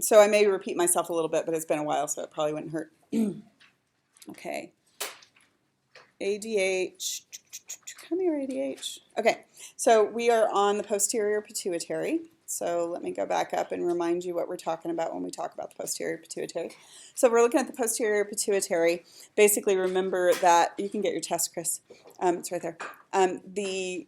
So I may repeat myself a little bit, but it's been a while, so it probably wouldn't hurt. Okay. ADH. Come here, ADH. Okay, so we are on the posterior pituitary. So let me go back up and remind you what we're talking about when we talk about the posterior pituitary. So we're looking at the posterior pituitary. Basically, remember that you can get your test, Chris. It's right there. The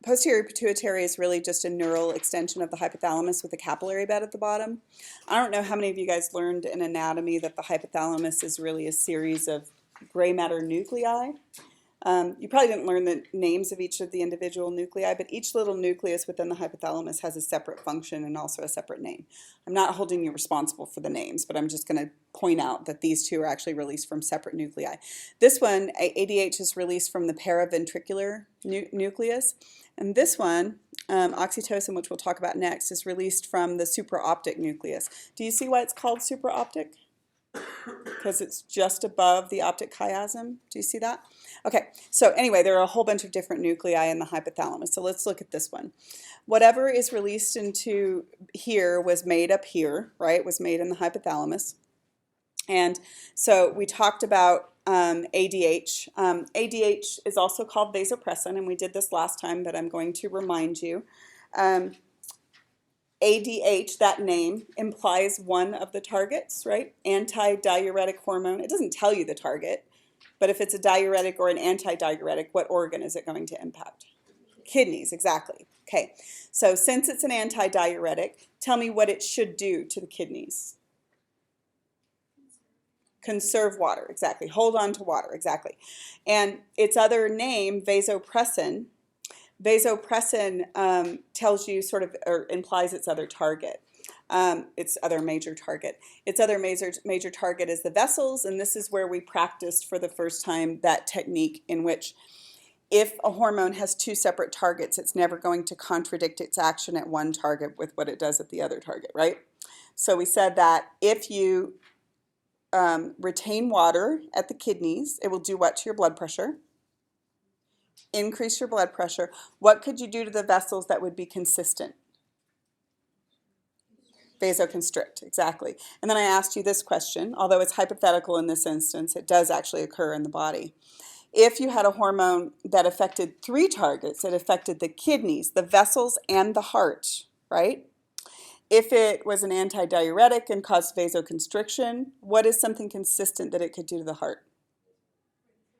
posterior pituitary is really just a neural extension of the hypothalamus with a capillary bed at the bottom. I don't know how many of you guys learned in anatomy that the hypothalamus is really a series of gray matter nuclei. You probably didn't learn the names of each of the individual nuclei, but each little nucleus within the hypothalamus has a separate function and also a separate name. I'm not holding you responsible for the names, but I'm just going to point out that these two are actually released from separate nuclei. This one, ADH, is released from the paraventricular nucleus, and this one, oxytocin, which we'll talk about next, is released from the supraoptic nucleus. Do you see why it's called supraoptic? Because it's just above the optic chiasm. Do you see that? Okay, so anyway, there are a whole bunch of different nuclei in the hypothalamus. So let's look at this one. Whatever is released into here was made up here, right? Was made in the hypothalamus. And so we talked about ADH. ADH is also called vasopressin, and we did this last time, but I'm going to remind you. ADH, that name, implies one of the targets, right? Anti-diuretic hormone. It doesn't tell you the target, but if it's a diuretic or an anti-diuretic, what organ is it going to impact? Kidneys, exactly. Okay, so since it's an anti-diuretic, tell me what it should do to the kidneys. Conserve water, exactly. Hold on to water, exactly. And its other name, vasopressin, tells you sort of, or implies its other target, its other major target. Its other major target is the vessels, and this is where we practiced for the first time that technique in which if a hormone has two separate targets, it's never going to contradict its action at one target with what it does at the other target, right? So we said that if you retain water at the kidneys, it will do what to your blood pressure? Increase your blood pressure. What could you do to the vessels that would be consistent? Vasoconstrict, exactly. And then I asked you this question, although it's hypothetical in this instance, it does actually occur in the body. If you had a hormone that affected three targets, it affected the kidneys, the vessels, and the heart, right? If it was an antidiuretic and caused vasoconstriction, what is something consistent that it could do to the heart?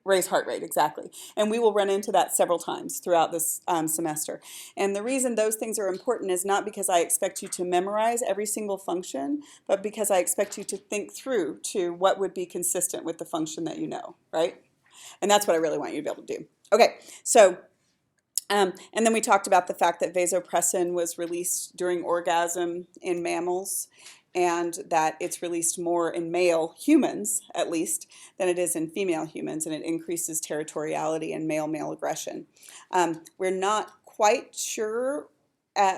Raise heart rate, exactly. And we will run into that several times throughout this semester. And the reason those things are important is not because I expect you to memorize every single function, but because I expect you to think through to what would be consistent with the function that you know, right? And that's what I really want you to be able to do. Okay, so, and then we talked about the fact that vasopressin was released during orgasm in mammals, and that it's released more in male humans, at least, than it is in female humans, and it increases territoriality and male-male aggression. We're not quite sure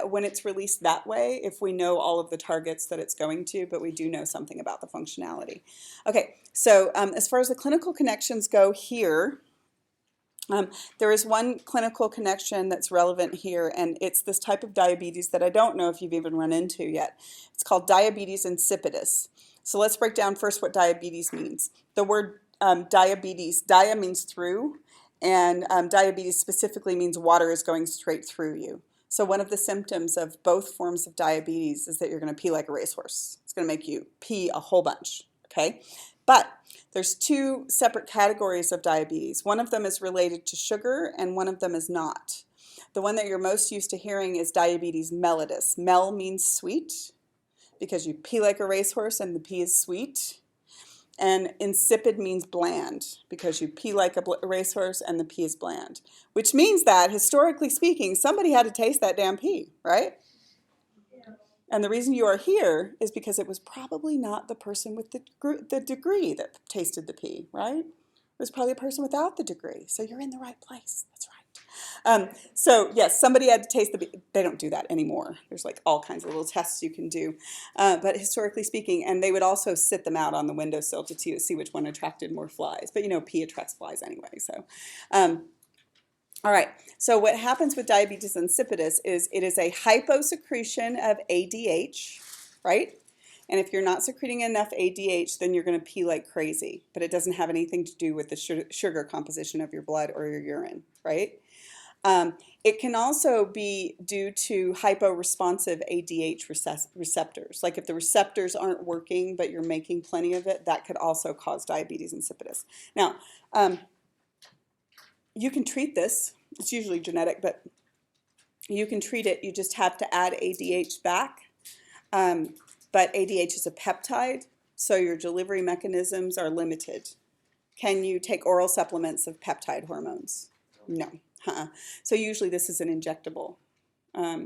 when it's released that way if we know all of the targets that it's going to, but we do know something about the functionality. Okay, so as far as the clinical connections go here, there is one clinical connection that's relevant here, and it's this type of diabetes that I don't know if you've even run into yet. It's called diabetes insipidus. So let's break down first what diabetes means. The word diabetes, dia means through, and diabetes specifically means water is going straight through you. So one of the symptoms of both forms of diabetes is that you're going to pee like a racehorse. It's going to make you pee a whole bunch, okay? But there's two separate categories of diabetes. One of them is related to sugar and one of them is not. The one that you're most used to hearing is diabetes mellitus. Mel means sweet because you pee like a racehorse and the pee is sweet. And insipid means bland because you pee like a racehorse and the pee is bland. Which means that, historically speaking, somebody had to taste that damn pee, right? And the reason you are here is because it was probably not the person with the degree that tasted the pee, right? It was probably a person without the degree. So you're in the right place. That's right. So yes, somebody had to taste the pee. They don't do that anymore. There's like all kinds of little tests you can do. But historically speaking, and they would also sit them out on the windowsill to see which one attracted more flies. But you know, pee attracts flies anyway. So. All right, so what happens with diabetes insipidus is it is a hyposecretion of ADH, right? And if you're not secreting enough ADH, then you're going to pee like crazy, but it doesn't have anything to do with the sugar composition of your blood or your urine, right? It can also be due to hyporesponsive ADH receptors. Like if the receptors aren't working, but you're making plenty of it, that could also cause diabetes insipidus. Now, you can treat this. It's usually genetic, but you can treat it. You just have to add ADH back. But ADH is a peptide, so your delivery mechanisms are limited. Can you take oral supplements of peptide hormones? No. So usually this is an injectable.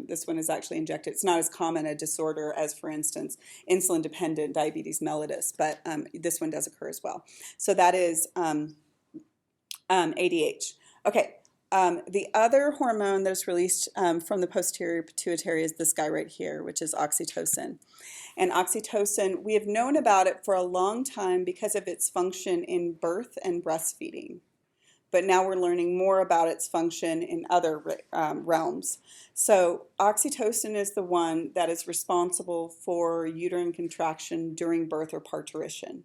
This one is actually injected. It's not as common a disorder as, for instance, insulin-dependent diabetes mellitus, but this one does occur as well. So that is ADH. Okay, the other hormone that's released from the posterior pituitary is this guy right here, which is oxytocin. And oxytocin, we have known about it for a long time because of its function in birth and breastfeeding. But now we're learning more about its function in other realms. So oxytocin is the one that is responsible for uterine contraction during birth or parturition.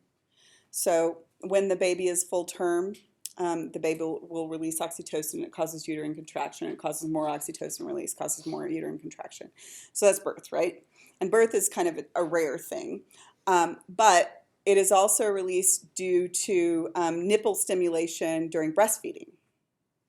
So when the baby is full term, the baby will release oxytocin. It causes uterine contraction. It causes more oxytocin release, causes more uterine contraction. So that's birth, right? And birth is kind of a rare thing. But it is also released due to nipple stimulation during breastfeeding,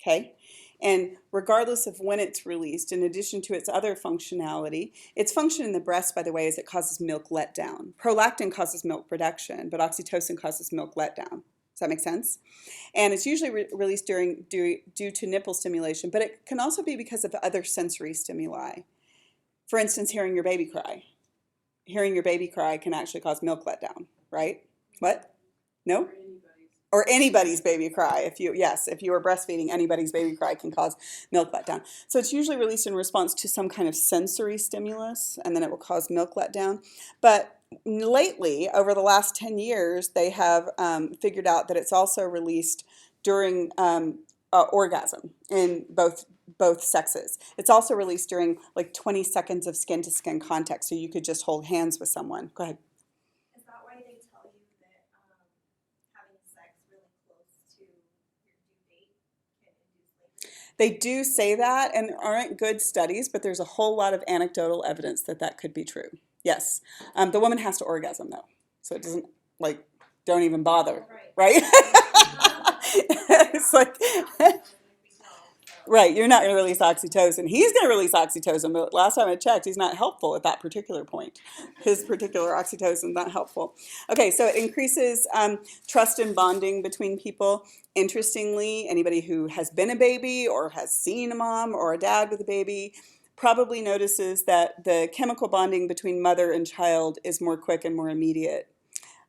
okay? And regardless of when it's released, in addition to its other functionality, its function in the breast, by the way, is it causes milk letdown. Prolactin causes milk production, but oxytocin causes milk letdown. Does that make sense? And it's usually released due to nipple stimulation, but it can also be because of other sensory stimuli. For instance, hearing your baby cry. Hearing your baby cry can actually cause milk letdown, right? What? No? Or anybody's baby cry. If you are breastfeeding, anybody's baby cry can cause milk letdown. So it's usually released in response to some kind of sensory stimulus, and then it will cause milk letdown. But lately, over the last 10 years, they have figured out that it's also released during orgasm in both sexes. It's also released during like 20 seconds of skin-to-skin contact, so you could just hold hands with someone. Go ahead. Is that why they tell you that having sex really close to your due date can induce labor? They do say that, and there aren't good studies, but there's a whole lot of anecdotal evidence that that could be true. Yes. The woman has to orgasm, though, so it doesn't, like, don't even bother, right? It's like... Right, you're not going to release oxytocin. He's going to release oxytocin, but last time I checked, he's not helpful at that particular point. His particular oxytocin is not helpful. Okay, so it increases trust and bonding between people. Interestingly, anybody who has been a baby or has seen a mom or a dad with a baby probably notices that the chemical bonding between mother and child is more quick and more immediate.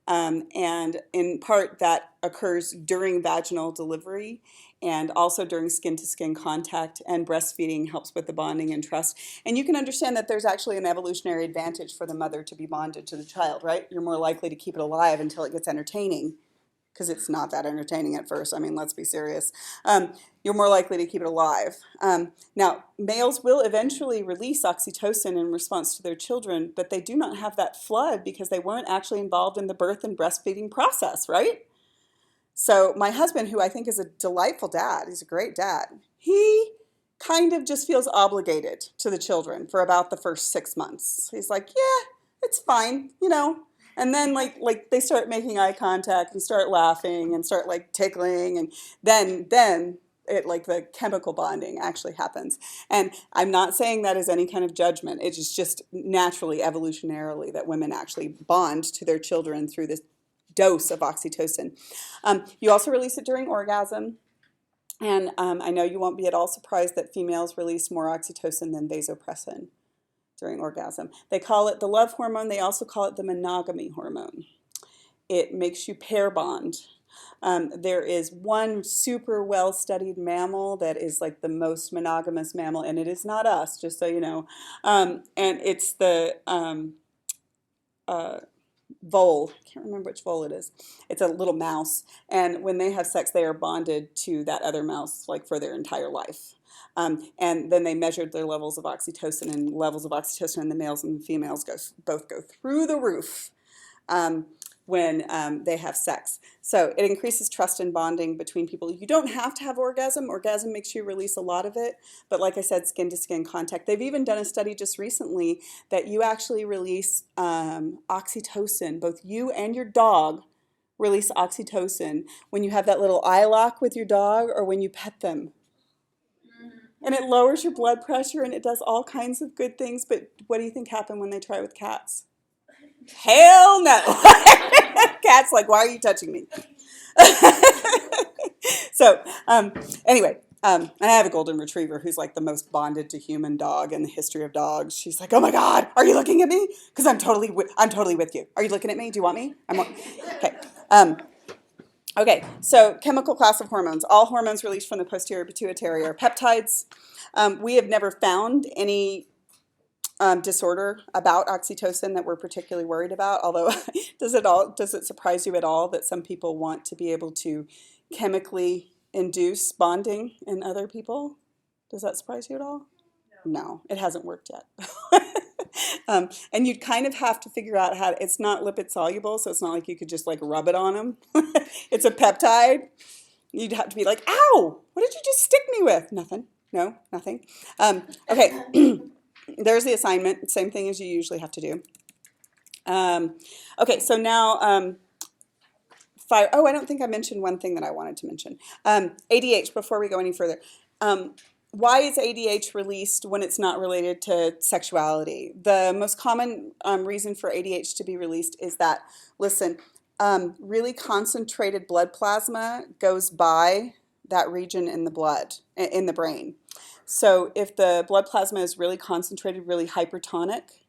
And in part, that occurs during vaginal delivery and also during skin-to-skin contact, and breastfeeding helps with the bonding and trust. And you can understand that there's actually an evolutionary advantage for the mother to be bonded to the child, right? You're more likely to keep it alive until it gets entertaining, because it's not that entertaining at first. I mean, let's be serious. You're more likely to keep it alive. Now, males will eventually release oxytocin in response to their children, but they do not have that flood because they weren't actually involved in the birth and breastfeeding process, right? So my husband, who I think is a delightful dad, he's a great dad, he kind of just feels obligated to the children for about the first 6 months. He's like, yeah, it's fine, you know. And then like they start making eye contact and start laughing and start like tickling, and then it, like, the chemical bonding actually happens. And I'm not saying that as any kind of judgment. It is just naturally, evolutionarily, that women actually bond to their children through this dose of oxytocin. You also release it during orgasm. And I know you won't be at all surprised that females release more oxytocin than vasopressin during orgasm. They call it the love hormone. They also call it the monogamy hormone. It makes you pair bond. There is one super well-studied mammal that is like the most monogamous mammal, and it is not us, just so you know. And it's the vole. I can't remember which vole it is. It's a little mouse, and when they have sex, they are bonded to that other mouse like for their entire life. And then they measured their levels of oxytocin, and levels of oxytocin in the males and the females both go through the roof when they have sex. So it increases trust and bonding between people. You don't have to have orgasm. Orgasm makes you release a lot of it. But like I said, skin-to-skin contact. They've even done a study just recently that you actually release oxytocin. Both you and your dog release oxytocin when you have that little eye lock with your dog or when you pet them. And it lowers your blood pressure and it does all kinds of good things. But what do you think happened when they try it with cats? Hell no. Cat's like, why are you touching me? So anyway, and I have a golden retriever who's like the most bonded to human dog in the history of dogs. She's like, oh my God, are you looking at me? Because I'm totally with you. Are you looking at me? Do you want me? Okay. Okay, so chemical class of hormones. All hormones released from the posterior pituitary are peptides. We have never found any disorder about oxytocin that we're particularly worried about, although does it surprise you at all that some people want to be able to chemically induce bonding in other people? Does that surprise you at all? No, it hasn't worked yet. And you'd kind of have to figure out how it's not lipid soluble, so it's not like you could just like rub it on them. It's a peptide. You'd have to be like, ow, what did you just stick me with? Nothing. No, nothing. Okay, there's the assignment. Same thing as you usually have to do. Okay, so now, I don't think I mentioned one thing that I wanted to mention. ADH, before we go any further. Why is ADH released when it's not related to sexuality? The most common reason for ADH to be released is that, listen, really concentrated blood plasma goes by that region in the blood, in the brain. So if the blood plasma is really concentrated, really hypertonic,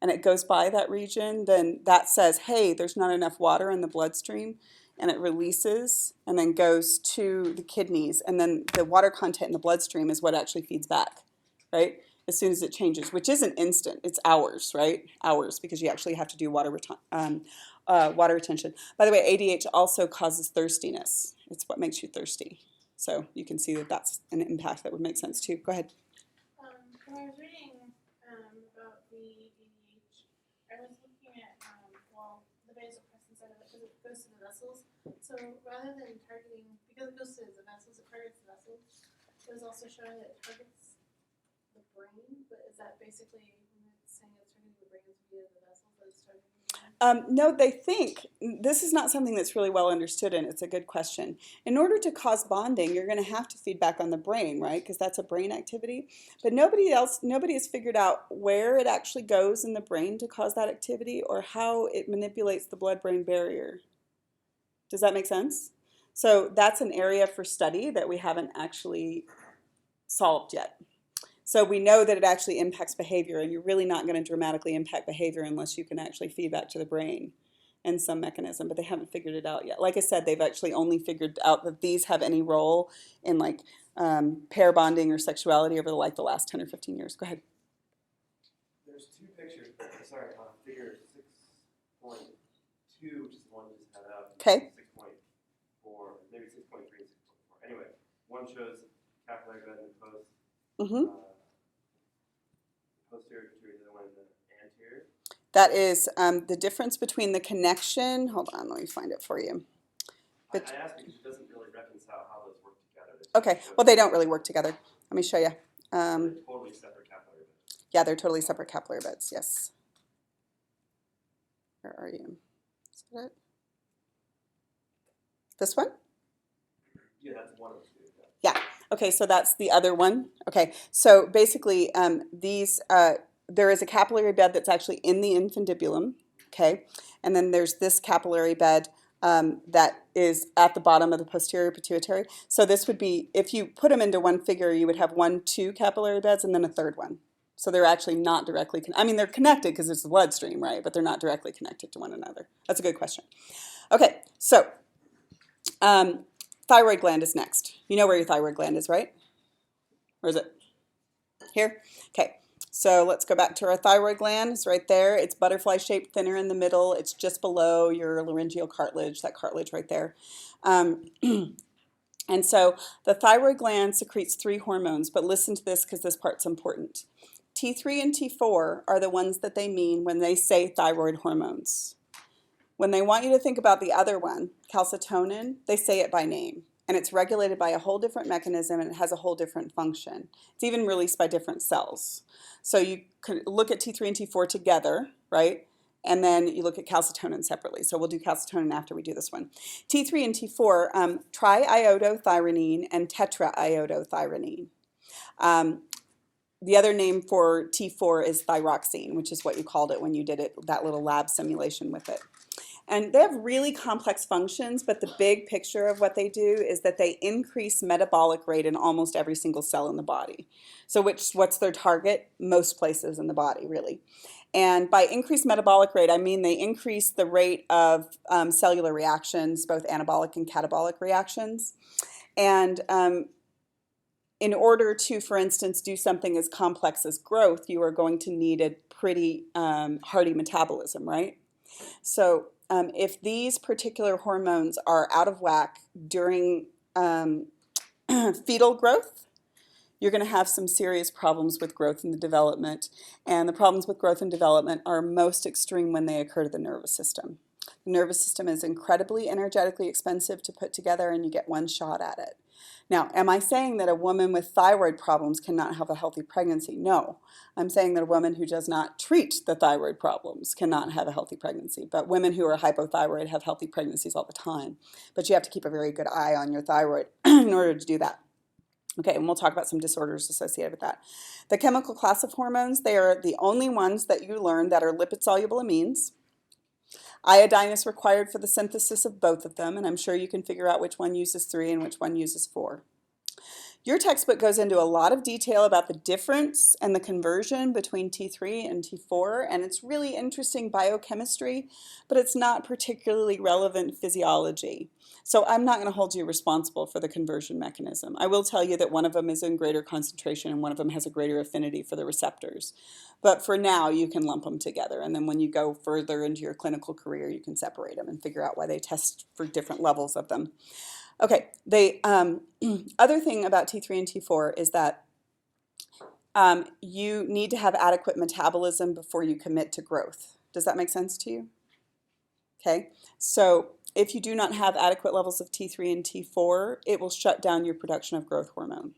and it goes by that region, then that says, hey, there's not enough water in the bloodstream, and it releases and then goes to the kidneys, and then the water content in the bloodstream is what actually feeds back, right? As soon as it changes, which isn't instant, it's hours, right? Hours, because you actually have to do water retention. By the way, ADH also causes thirstiness. It's what makes you thirsty. So you can see that that's an impact that would make sense too. Go ahead. When I was reading about the ADH, I was looking at, the vasopressin side of it, because it goes to the vessels. So rather than targeting, because it goes to the vessels, it targets the vessels, it was also showing that it targets the brain, but is that basically saying it's targeting the brain via the vessels, but it's targeting the brain? No, they think, this is not something that's really well understood, and it's a good question. In order to cause bonding, you're going to have to feed back on the brain, right? Because that's a brain activity. But nobody has figured out where it actually goes in the brain to cause that activity or how it manipulates the blood-brain barrier. Does that make sense? So that's an area for study that we haven't actually solved yet. So we know that it actually impacts behavior, and you're really not going to dramatically impact behavior unless you can actually feed back to the brain in some mechanism, but they haven't figured it out yet. Like I said, they've actually only figured out that these have any role in like pair bonding or sexuality over the last 10 or 15 years. Go ahead. There's two pictures, sorry, on figure 6.2, which is the one you just had up. Okay. 6.4, maybe 6.3 and 6.4. Anyway, one shows capillary bed and post. Posterior pituitary, the other one in the anterior. That is the difference between the connection. Hold on, let me find it for you. I asked because it doesn't really reconcile how those work together. Okay, well, they don't really work together. Let me show you. They're totally separate capillary beds. Yeah, they're totally separate capillary beds, yes. Where are you? Is that it? This one? Yeah, that's one of the two. Yeah. Okay, so that's the other one. Okay, so basically there is a capillary bed that's actually in the infundibulum, okay? And then there's this capillary bed that is at the bottom of the posterior pituitary. So this would be, if you put them into one figure, you would have 2 capillary beds and then a third one. So they're actually not directly, they're connected because it's the bloodstream, right? But they're not directly connected to one another. That's a good question. Okay, so thyroid gland is next. You know where your thyroid gland is, right? Where is it? Here? Okay, so let's go back to our thyroid gland. It's right there. It's butterfly-shaped, thinner in the middle. It's just below your laryngeal cartilage, that cartilage right there. And so the thyroid gland secretes 3 hormones, but listen to this because this part's important. T3 and T4 are the ones that they mean when they say thyroid hormones. When they want you to think about the other one, calcitonin, they say it by name. And it's regulated by a whole different mechanism, and it has a whole different function. It's even released by different cells. So you could look at T3 and T4 together, right? And then you look at calcitonin separately. So we'll do calcitonin after we do this one. T3 and T4, triiodothyronine and tetraiodothyronine. The other name for T4 is thyroxine, which is what you called it when you did it, that little lab simulation with it. And they have really complex functions, but the big picture of what they do is that they increase metabolic rate in almost every single cell in the body. So what's their target? Most places in the body, really. And by increased metabolic rate, I mean they increase the rate of cellular reactions, both anabolic and catabolic reactions. And in order to, for instance, do something as complex as growth, you are going to need a pretty hardy metabolism, right? So if these particular hormones are out of whack during fetal growth, you're going to have some serious problems with growth and development. And the problems with growth and development are most extreme when they occur to the nervous system. The nervous system is incredibly energetically expensive to put together, and you get one shot at it. Now, am I saying that a woman with thyroid problems cannot have a healthy pregnancy? No. I'm saying that a woman who does not treat the thyroid problems cannot have a healthy pregnancy. But women who are hypothyroid have healthy pregnancies all the time. But you have to keep a very good eye on your thyroid in order to do that. Okay, and we'll talk about some disorders associated with that. The chemical class of hormones, they are the only ones that you learn that are lipid-soluble amines. Iodine is required for the synthesis of both of them, and I'm sure you can figure out which one uses 3 and which one uses 4. Your textbook goes into a lot of detail about the difference and the conversion between T3 and T4, and it's really interesting biochemistry, but it's not particularly relevant physiology. So I'm not going to hold you responsible for the conversion mechanism. I will tell you that one of them is in greater concentration and one of them has a greater affinity for the receptors. But for now, you can lump them together, and then when you go further into your clinical career, you can separate them and figure out why they test for different levels of them. Okay, the other thing about T3 and T4 is that you need to have adequate metabolism before you commit to growth. Does that make sense to you? Okay, so if you do not have adequate levels of T3 and T4, it will shut down your production of growth hormone.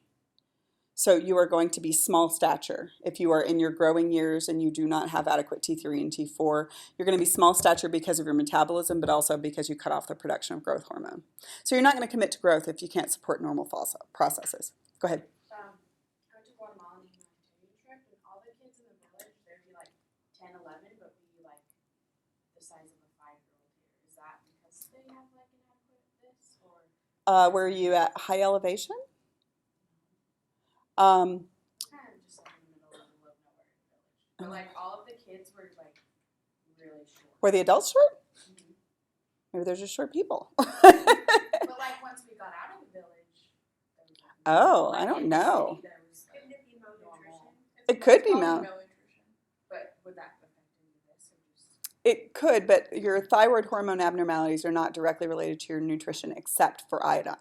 So you are going to be small stature. If you are in your growing years and you do not have adequate T3 and T4, you're going to be small stature because of your metabolism, but also because you cut off the production of growth hormone. So you're not going to commit to growth if you can't support normal processes. Go ahead. I went to Guatemala on a humanitarian trip, and all the kids in the village, there'd be like 10, 11, but be like the size of a 5-year-old here. Is that because they have like inadequate this, or? Were you at high elevation? Kind of just like in the middle of the nowhere village. But like all of the kids were like really short. Were the adults short? Mm-hmm. Maybe they're just short people. But like once we got out of the village, there was, like, Oh, like, I don't in the know. city, there was, like, Couldn't it be malnutrition? It could be Malnutrition. But would that affect any of this, or just? It could, but your thyroid hormone abnormalities are not directly related to your nutrition except for iodine.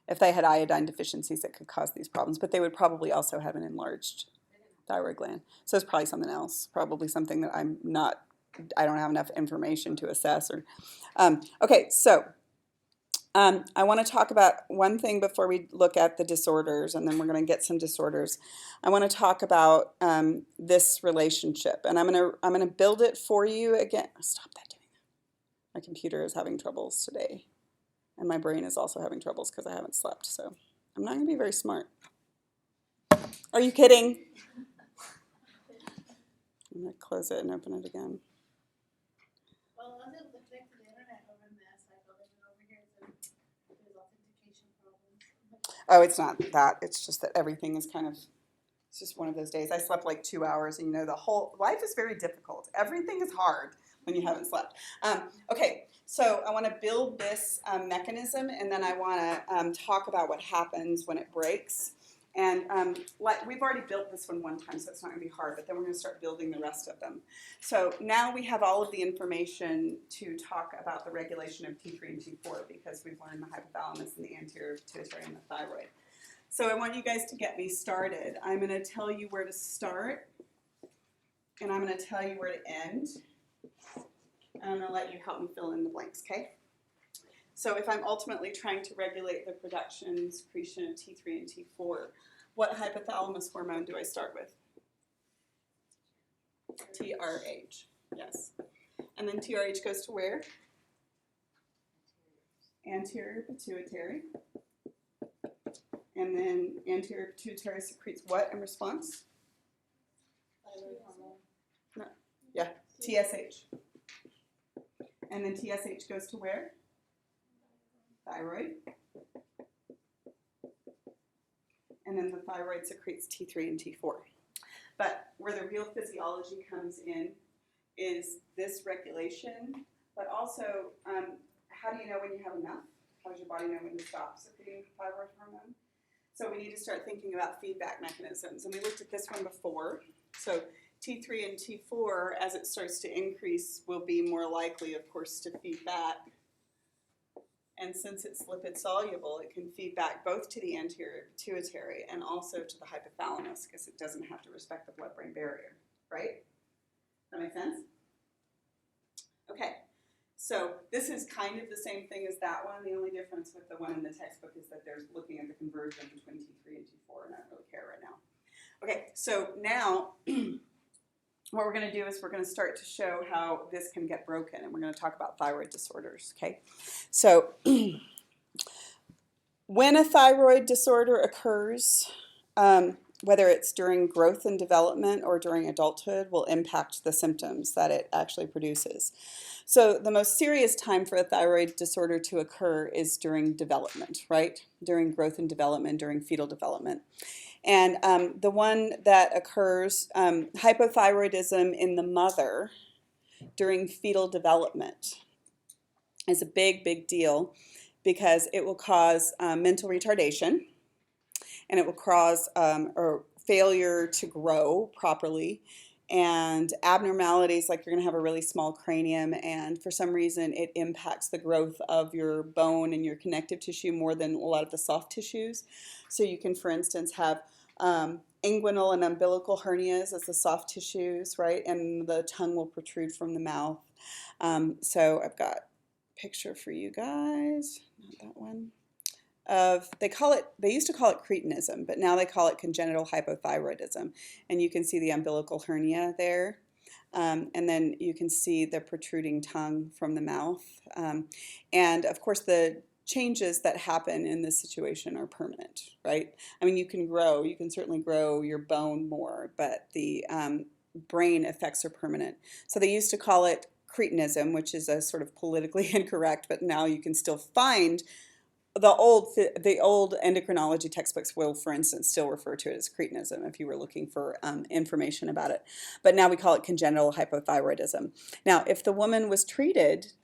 If they had iodine deficiencies, it could cause these problems, but they would probably also have an enlarged thyroid gland. So it's probably something else, probably something that I don't have enough information to assess. Okay, so I want to talk about one thing before we look at the disorders, and then we're going to get some disorders. I want to talk about this relationship, and I'm going to build it for you again. Stop that doing that. My computer is having troubles today. And my brain is also having troubles because I haven't slept, so I'm not going to be very smart. Are you kidding? I'm going to close it and open it again. Well, I was able to connect to the internet over in the cycle, and over here there's authentication problems. Oh, it's not that. It's just that everything is it's just one of those days. I slept like 2 hours, and the whole life is very difficult. Everything is hard when you haven't slept. Okay, so I want to build this mechanism, and then I want to talk about what happens when it breaks. And like we've already built this one time, so it's not going to be hard, but then we're going to start building the rest of them. So now we have all of the information to talk about the regulation of T3 and T4 because we've learned the hypothalamus and the anterior pituitary and the thyroid. So I want you guys to get me started. I'm going to tell you where to start, and I'm going to tell you where to end. And I'm going to let you help me fill in the blanks, okay? So if I'm ultimately trying to regulate the production and secretion of T3 and T4, what hypothalamus hormone do I start with? TRH, yes. And then TRH goes to where? Anterior pituitary. And then anterior pituitary secretes what in response? Thyroid hormone. No. Yeah, TSH. And then TSH goes to where? Thyroid. And then the thyroid secretes T3 and T4. But where the real physiology comes in is this regulation, but also how do you know when you have enough? How does your body know when to stop secreting thyroid hormone? So we need to start thinking about feedback mechanisms. And we looked at this one before. So T3 and T4, as it starts to increase, will be more likely, of course, to feed back. And since it's lipid soluble, it can feed back both to the anterior pituitary and also to the hypothalamus because it doesn't have to respect the blood-brain barrier, right? That make sense? Okay, so this is kind of the same thing as that one. The only difference with the one in the textbook is that they're looking at the conversion between T3 and T4, and I don't really care right now. Okay, so now what we're going to do is we're going to start to show how this can get broken, and we're going to talk about thyroid disorders, okay? So when a thyroid disorder occurs, whether it's during growth and development or during adulthood, will impact the symptoms that it actually produces. So the most serious time for a thyroid disorder to occur is during development, right? During growth and development, during fetal development. And the one that occurs, hypothyroidism in the mother during fetal development is a big, big deal because it will cause mental retardation and it will cause or failure to grow properly and abnormalities like you're going to have a really small cranium, and for some reason it impacts the growth of your bone and your connective tissue more than a lot of the soft tissues. So you can, for instance, have inguinal and umbilical hernias as the soft tissues, right? And the tongue will protrude from the mouth. So I've got a picture for you guys, not that one. They used to call it cretinism, but now they call it congenital hypothyroidism. And you can see the umbilical hernia there. And then you can see the protruding tongue from the mouth. And of course, the changes that happen in this situation are permanent, right? I mean, you can certainly grow your bone more, but the brain effects are permanent. So they used to call it cretinism, which is a sort of politically incorrect, but now you can still find the old endocrinology textbooks will, for instance, still refer to it as cretinism if you were looking for information about it. But now we call it congenital hypothyroidism. Now, if the woman was treated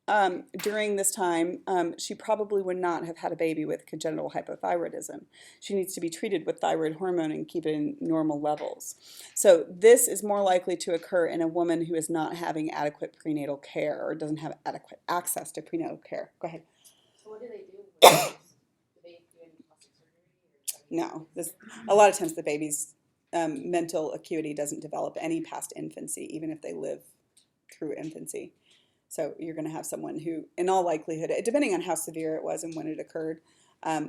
during this time, she probably would not have had a baby with congenital hypothyroidism. She needs to be treated with thyroid hormone and keep it in normal levels. So this is more likely to occur in a woman who is not having adequate prenatal care or doesn't have adequate access to prenatal care. Go ahead. So what do they do with this? Do they do any plastic surgery? No, a lot of times the baby's mental acuity doesn't develop any past infancy, even if they live through infancy. So you're going to have someone who, in all likelihood, depending on how severe it was and when it occurred,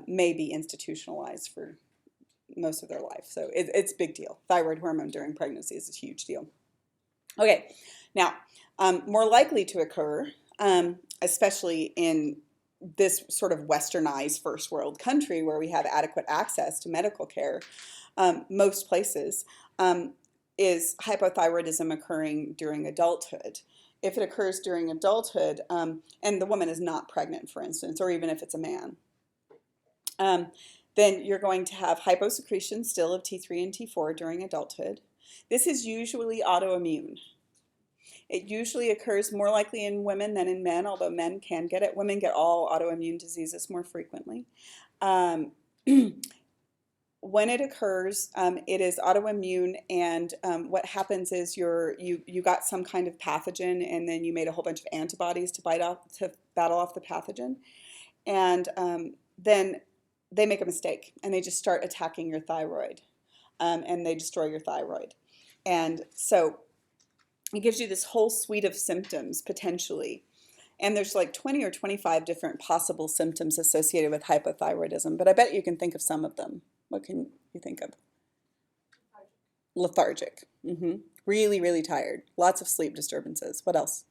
may be institutionalized for most of their life. So it's a big deal. Thyroid hormone during pregnancy is a huge deal. Okay, now, more likely to occur, especially in this sort of westernized first world country where we have adequate access to medical care, most places, is hypothyroidism occurring during adulthood. If it occurs during adulthood, and the woman is not pregnant, for instance, or even if it's a man, then you're going to have hyposecretion still of T3 and T4 during adulthood. This is usually autoimmune. It usually occurs more likely in women than in men, although men can get it. Women get all autoimmune diseases more frequently. when it occurs, it is autoimmune, and what happens is you got some kind of pathogen, and then you made a whole bunch of antibodies to battle off the pathogen, and then they make a mistake, and they just start attacking your thyroid, and they destroy your thyroid, and so it gives you this whole suite of symptoms potentially. And there's like 20 or 25 different possible symptoms associated with hypothyroidism, but I bet you can think of some of them. What can you think of? Lethargic. Really, really tired. Lots of sleep disturbances. What else?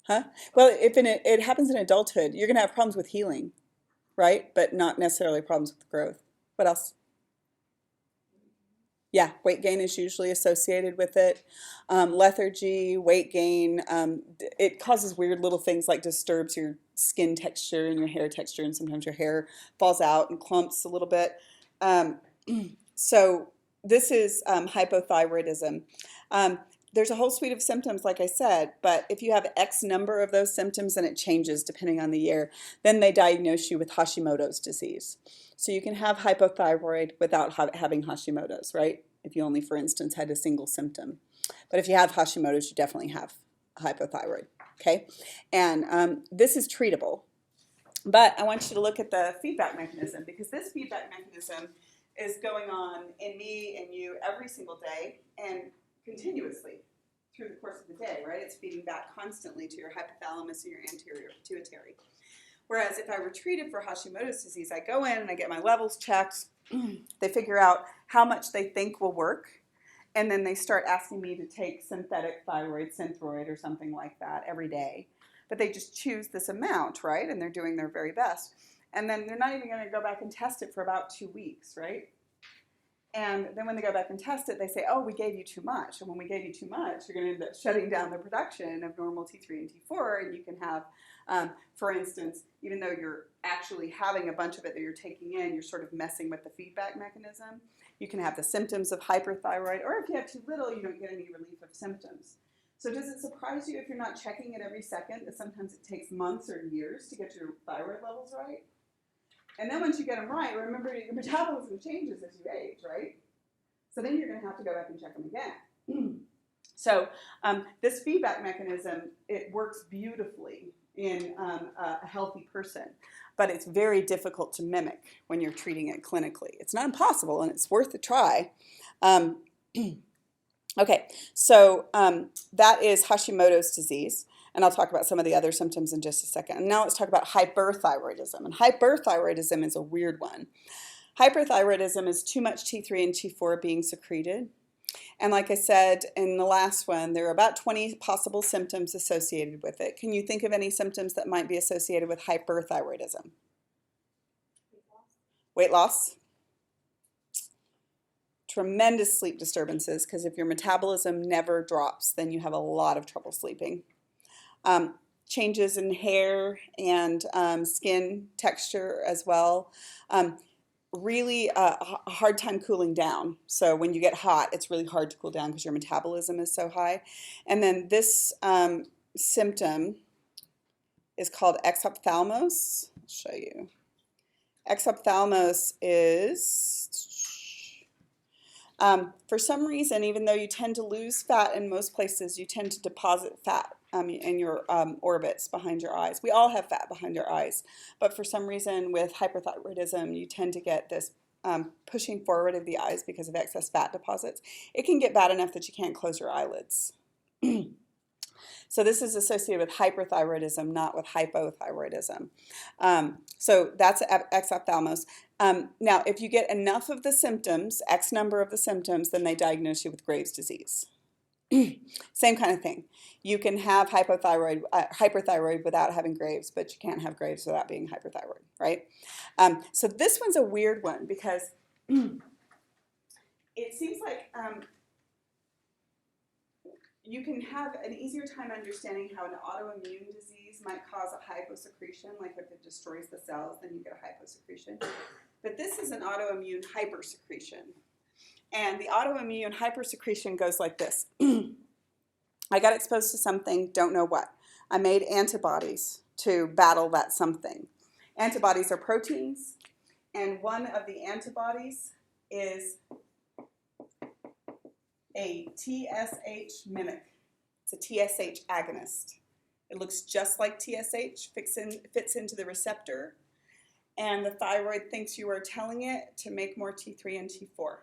Huh? Well, if it happens in adulthood, you're going to have problems with healing, right? But not necessarily problems with growth. What else? Yeah, weight gain is usually associated with it. Lethargy, weight gain, it causes weird little things like disturbs your skin texture and your hair texture, and sometimes your hair falls out and clumps a little bit. So this is hypothyroidism. There's a whole suite of symptoms, like I said, but if you have X number of those symptoms, and it changes depending on the year, then they diagnose you with Hashimoto's disease. So you can have hypothyroid without having Hashimoto's, right? If you only, for instance, had a single symptom. But if you have Hashimoto's, you definitely have hypothyroid, okay? And this is treatable. But I want you to look at the feedback mechanism, because this feedback mechanism is going on in me and you every single day and continuously through the course of the day, right? It's feeding back constantly to your hypothalamus and your anterior pituitary. Whereas if I were treated for Hashimoto's disease, I go in and I get my levels checked. They figure out how much they think will work, and then they start asking me to take synthetic thyroid, Synthroid or something like that every day. But they just choose this amount, right? And they're doing their very best. And then they're not even going to go back and test it for about 2 weeks, right? And then when they go back and test it, they say, oh, we gave you too much. And when we gave you too much, you're going to end up shutting down the production of normal T3 and T4. And you can have, for instance, even though you're actually having a bunch of it that you're taking in, you're sort of messing with the feedback mechanism. You can have the symptoms of hyperthyroid, or if you have too little, you don't get any relief of symptoms. So does it surprise you if you're not checking it every second that sometimes it takes months or years to get your thyroid levels right? And then once you get them right, remember your metabolism changes as you age, right? So then you're going to have to go back and check them again. So this feedback mechanism, it works beautifully in a healthy person, but it's very difficult to mimic when you're treating it clinically. It's not impossible, and it's worth a try. Okay, so that is Hashimoto's disease. And I'll talk about some of the other symptoms in just a second. And now let's talk about hyperthyroidism. And hyperthyroidism is a weird one. Hyperthyroidism is too much T3 and T4 being secreted. And like I said in the last one, there are about 20 possible symptoms associated with it. Can you think of any symptoms that might be associated with hyperthyroidism? Weight loss. Tremendous sleep disturbances, because if your metabolism never drops, then you have a lot of trouble sleeping. Changes in hair and skin texture as well. Really a hard time cooling down. So when you get hot, it's really hard to cool down because your metabolism is so high. And then this symptom is called exophthalmos. I'll show you. Exophthalmos is, for some reason, even though you tend to lose fat in most places, you tend to deposit fat in your orbits behind your eyes. We all have fat behind our eyes, but for some reason with hyperthyroidism, you tend to get this pushing forward of the eyes because of excess fat deposits. It can get bad enough that you can't close your eyelids. So this is associated with hyperthyroidism, not with hypothyroidism. So that's exophthalmos. Now, if you get enough of the symptoms, X number of the symptoms, then they diagnose you with Graves' disease. Same kind of thing. You can have hyperthyroid without having Graves, but you can't have Graves without being hyperthyroid, right? So this one's a weird one because it seems like you can have an easier time understanding how an autoimmune disease might cause a hyposecretion, like if it destroys the cells, then you get a hyposecretion. But this is an autoimmune hypersecretion. And the autoimmune hypersecretion goes like this. I got exposed to something, don't know what. I made antibodies to battle that something. Antibodies are proteins, And one of the antibodies is a TSH mimic. It's a TSH agonist. It looks just like TSH, fits into the receptor, and the thyroid thinks you are telling it to make more T3 and T4.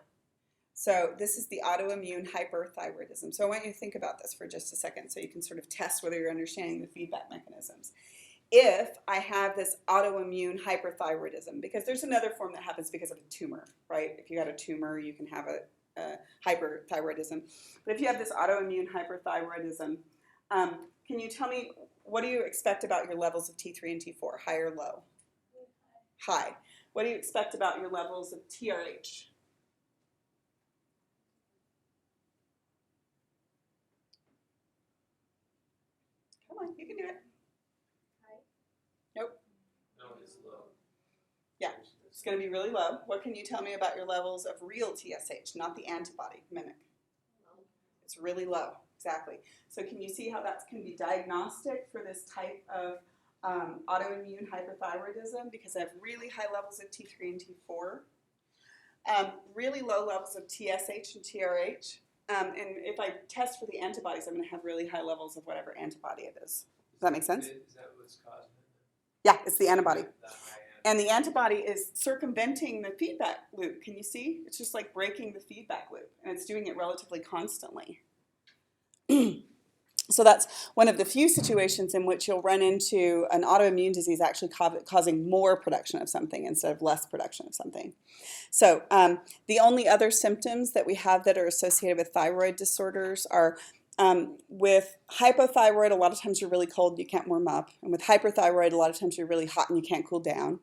So this is the autoimmune hyperthyroidism. So I want you to think about this for just a second so you can sort of test whether you're understanding the feedback mechanisms. If I have this autoimmune hyperthyroidism, because there's another form that happens because of a tumor, right? If you got a tumor, you can have a hyperthyroidism. But if you have this autoimmune hyperthyroidism, can you tell me, what do you expect about your levels of T3 and T4, high or low? High. What do you expect about your levels of TRH? Come on, you can do it. High. Nope. No, it's low. Yeah, it's going to be really low. What can you tell me about your levels of real TSH, not the antibody mimic? It's really low, exactly. So can you see how that can be diagnostic for this type of autoimmune hyperthyroidism? Because I have really high levels of T3 and T4, really low levels of TSH and TRH, and if I test for the antibodies, I'm going to have really high levels of whatever antibody it is. Does that make sense? Is that what's causing it? Yeah, it's the antibody. The high And the antibody is circumventing the feedback loop. Can you see? It's just like breaking the feedback loop, and it's doing it relatively constantly. So that's one of the few situations in which you'll run into an autoimmune disease actually causing more production of something instead of less production of something. So the only other symptoms that we have that are associated with thyroid disorders are with hypothyroid, a lot of times you're really cold and you can't warm up. And with hyperthyroid, a lot of times you're really hot and you can't cool down.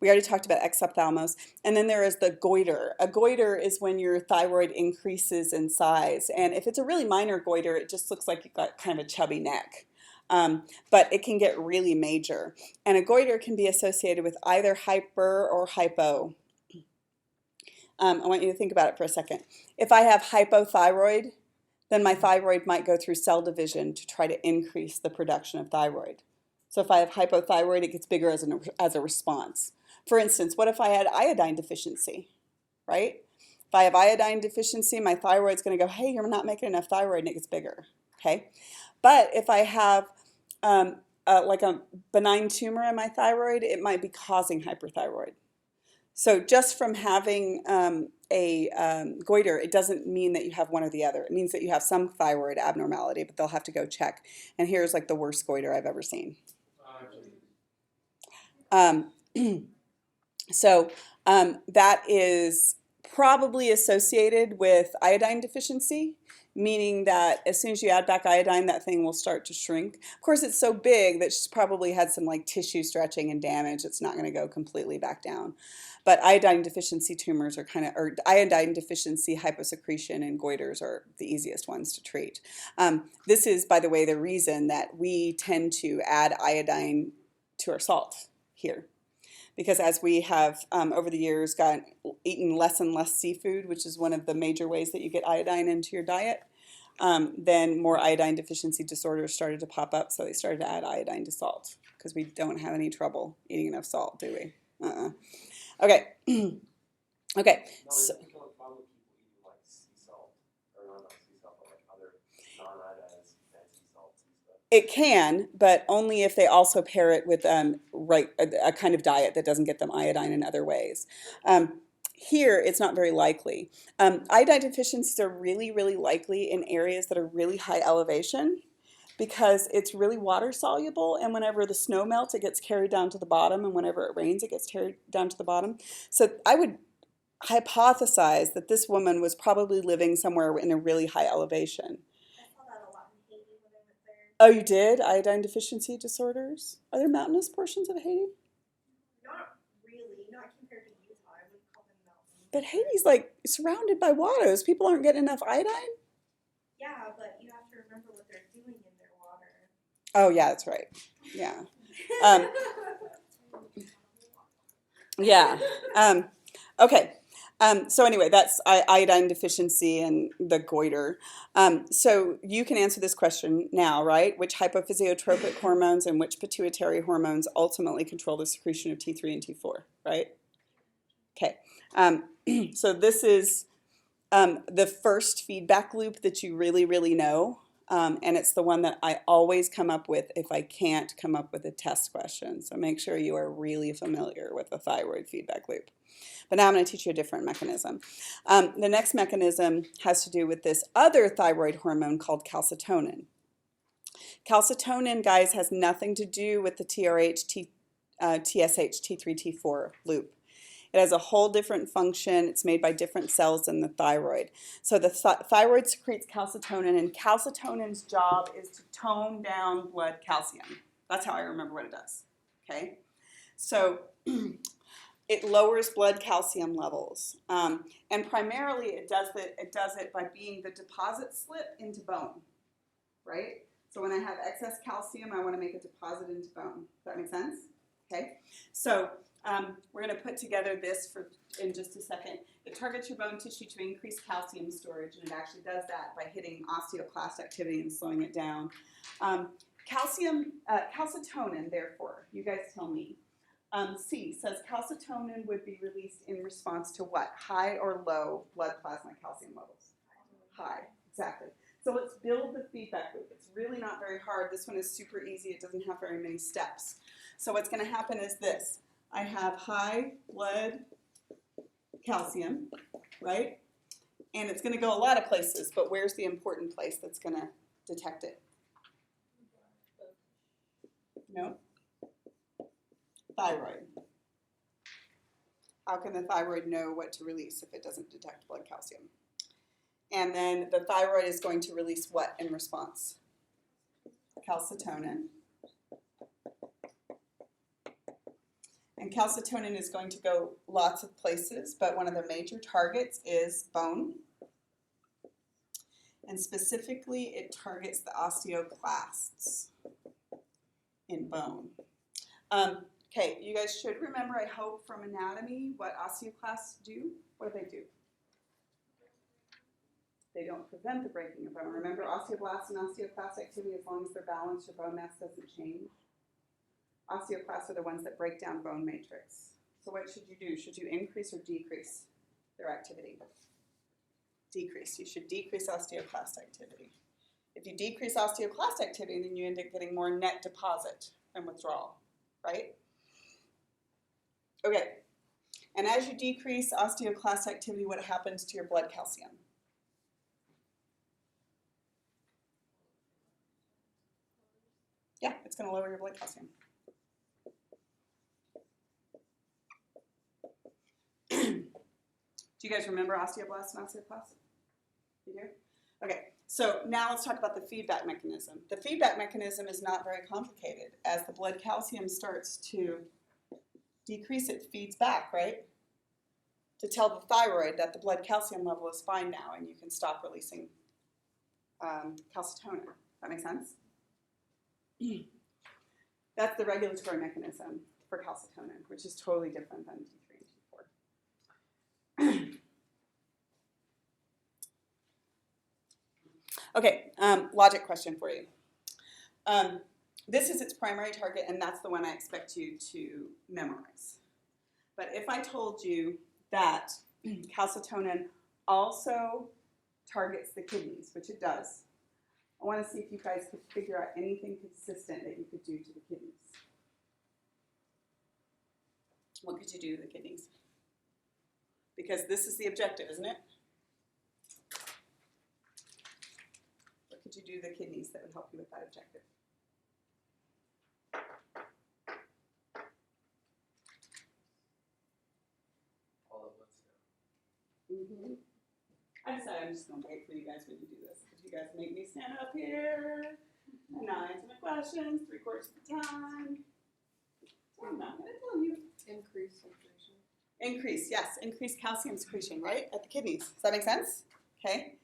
We already talked about exophthalmos. And then there is the goiter. A goiter is when your thyroid increases in size. And if it's a really minor goiter, it just looks like you've got kind of a chubby neck. But it can get really major. And a goiter can be associated with either hyper or hypo. I want you to think about it for a second. If I have hypothyroid, then my thyroid might go through cell division to try to increase the production of thyroid. So if I have hypothyroid, it gets bigger as a response. For instance, what if I had iodine deficiency, right? If I have iodine deficiency, my thyroid's going to go, hey, you're not making enough thyroid, and it gets bigger, okay? But if I have like a benign tumor in my thyroid, it might be causing hyperthyroid. So just from having a goiter, it doesn't mean that you have one or the other. It means that you have some thyroid abnormality, but they'll have to go check. And here's like the worst goiter I've ever seen. So that is probably associated with iodine deficiency, meaning that as soon as you add back iodine, that thing will start to shrink. Of course, it's so big that she's probably had some like tissue stretching and damage. It's not going to go completely back down. But iodine deficiency tumors are or iodine deficiency hyposecretion and goiters are the easiest ones to treat. This is, by the way, the reason that we tend to add iodine to our salt here. Because as we have, over the years, eaten less and less seafood, which is one of the major ways that you get iodine into your diet, then more iodine deficiency disorders started to pop up, so they started to add iodine to salt, because we don't have any trouble eating enough salt, do we? Okay. Okay. No, So, there's no problem with people eating like sea salt, or not sea salt, but like other non-iodized fancy salts and stuff. it can, but only if they also pair it with a kind of diet that doesn't get them iodine in other ways. Here, it's not very likely. Iodine deficiencies are really, really likely in areas that are really high elevation because it's really water soluble, and whenever the snow melts, it gets carried down to the bottom, and whenever it rains, it gets carried down to the bottom. So I would hypothesize that this woman was probably living somewhere in a really high elevation. I saw that a lot in Haiti when I went there. Oh, you did? Iodine deficiency disorders? Are there mountainous portions of Haiti? Not really, not compared to Utah. I would call them mountains. But Haiti's like surrounded by waters. People aren't getting enough iodine? Yeah, but you have to remember what they're doing in their water. Oh, yeah, that's right. Yeah. Yeah. Okay. So anyway, that's iodine deficiency and the goiter. So you can answer this question now, right? Which hypophysiotropic hormones and which pituitary hormones ultimately control the secretion of T3 and T4, right? Okay. So this is the first feedback loop that you really, really know. And it's the one that I always come up with if I can't come up with a test question. So make sure you are really familiar with the thyroid feedback loop. But now I'm going to teach you a different mechanism. The next mechanism has to do with this other thyroid hormone called calcitonin. Calcitonin, guys, has nothing to do with the TSH, T3, T4 loop. It has a whole different function. It's made by different cells in the thyroid. So the thyroid secretes calcitonin, and calcitonin's job is to tone down blood calcium. That's how I remember what it does. Okay? So it lowers blood calcium levels. And primarily it does it by being the deposit slip into bone. Right? So when I have excess calcium, I want to make a deposit into bone. Does that make sense? Okay? So we're going to put together this in just a second. It targets your bone tissue to increase calcium storage, and it actually does that by hitting osteoclast activity and slowing it down. Calcitonin, therefore, you guys tell me. C says calcitonin would be released in response to what? High or low blood plasma calcium levels? High, exactly. So let's build the feedback loop. It's really not very hard. This one is super easy. It doesn't have very many steps. So what's going to happen is this. I have high blood calcium, right? And it's going to go a lot of places, but where's the important place that's going to detect it? No? Thyroid. How can the thyroid know what to release if it doesn't detect blood calcium? And then the thyroid is going to release what in response? Calcitonin. And calcitonin is going to go lots of places, but one of the major targets is bone. And specifically, it targets the osteoclasts in bone. Okay, you guys should remember, I hope, from anatomy what osteoclasts do. What do? They don't prevent the breaking of bone. Remember, osteoblasts and osteoclast activity, as long as they're balanced, your bone mass doesn't change. Osteoclasts are the ones that break down bone matrix. So what should you do? Should you increase or decrease their activity? Decrease. You should decrease osteoclast activity. If you decrease osteoclast activity, then you end up getting more net deposit and withdrawal, right? Okay. And as you decrease osteoclast activity, what happens to your blood calcium? Yeah, it's going to lower your blood calcium. Do you guys remember osteoblasts and osteoclasts? You do? Okay, so now let's talk about the feedback mechanism. The feedback mechanism is not very complicated. As the blood calcium starts to decrease, it feeds back, right? To tell the thyroid that the blood calcium level is fine now and you can stop releasing calcitonin. That make sense? That's the regulatory mechanism for calcitonin, which is totally different than T3 and T4. Okay, logic question for you. This is its primary target, and that's the one I expect you to memorize. But if I told you that calcitonin also targets the kidneys, which it does, I want to see if you guys could figure out anything consistent that you could do to the kidneys. What could you do to the kidneys? Because this is the objective, isn't it? What could you do to the kidneys that would help you with that objective? All at once now. Mm-hmm. I decided I'm just going to wait for you guys when you do this, because you guys make me stand up here and not answer my questions 3/4 of the time. So I'm not going to tell you. Increase secretion. Increase, yes, increase calcium secretion, right, at the kidneys. Does that make sense? Okay,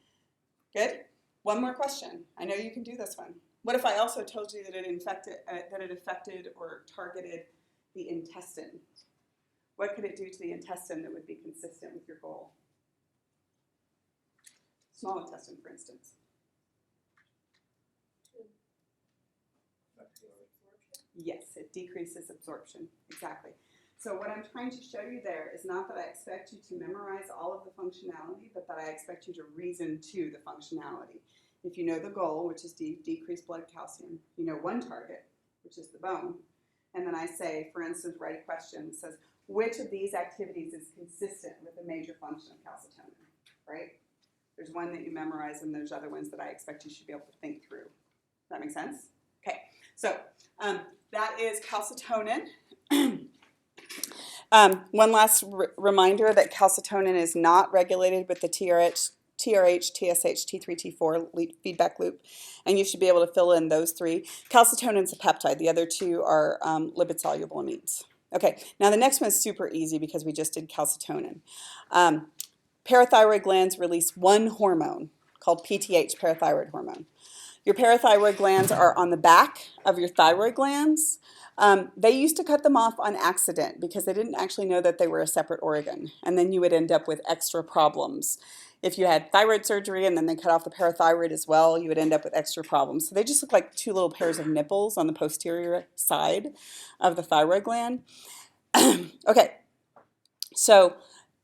good. One more question. I know you can do this one. What if I also told you that it affected or targeted the intestine? What could it do to the intestine that would be consistent with your goal? Small intestine, for instance. Yes, it decreases absorption. Exactly. So what I'm trying to show you there is not that I expect you to memorize all of the functionality, but that I expect you to reason to the functionality. If you know the goal, which is decrease blood calcium, you know one target, which is the bone, and then I say, for instance, write a question that says, which of these activities is consistent with the major function of calcitonin, right? There's one that you memorize, and there's other ones that I expect you should be able to think through. Does that make sense? Okay, so that is calcitonin. One last reminder that calcitonin is not regulated with the TRH, TSH, T3, T4 feedback loop, and you should be able to fill in those three. Calcitonin is a peptide. The other two are lipid-soluble amines. Okay, now the next one is super easy because we just did calcitonin. Parathyroid glands release one hormone called Pth parathyroid hormone. Your parathyroid glands are on the back of your thyroid glands. They used to cut them off on accident because they didn't actually know that they were a separate organ, and then you would end up with extra problems. If you had thyroid surgery and then they cut off the parathyroid as well, you would end up with extra problems. So they just look like two little pairs of nipples on the posterior side of the thyroid gland. Okay, so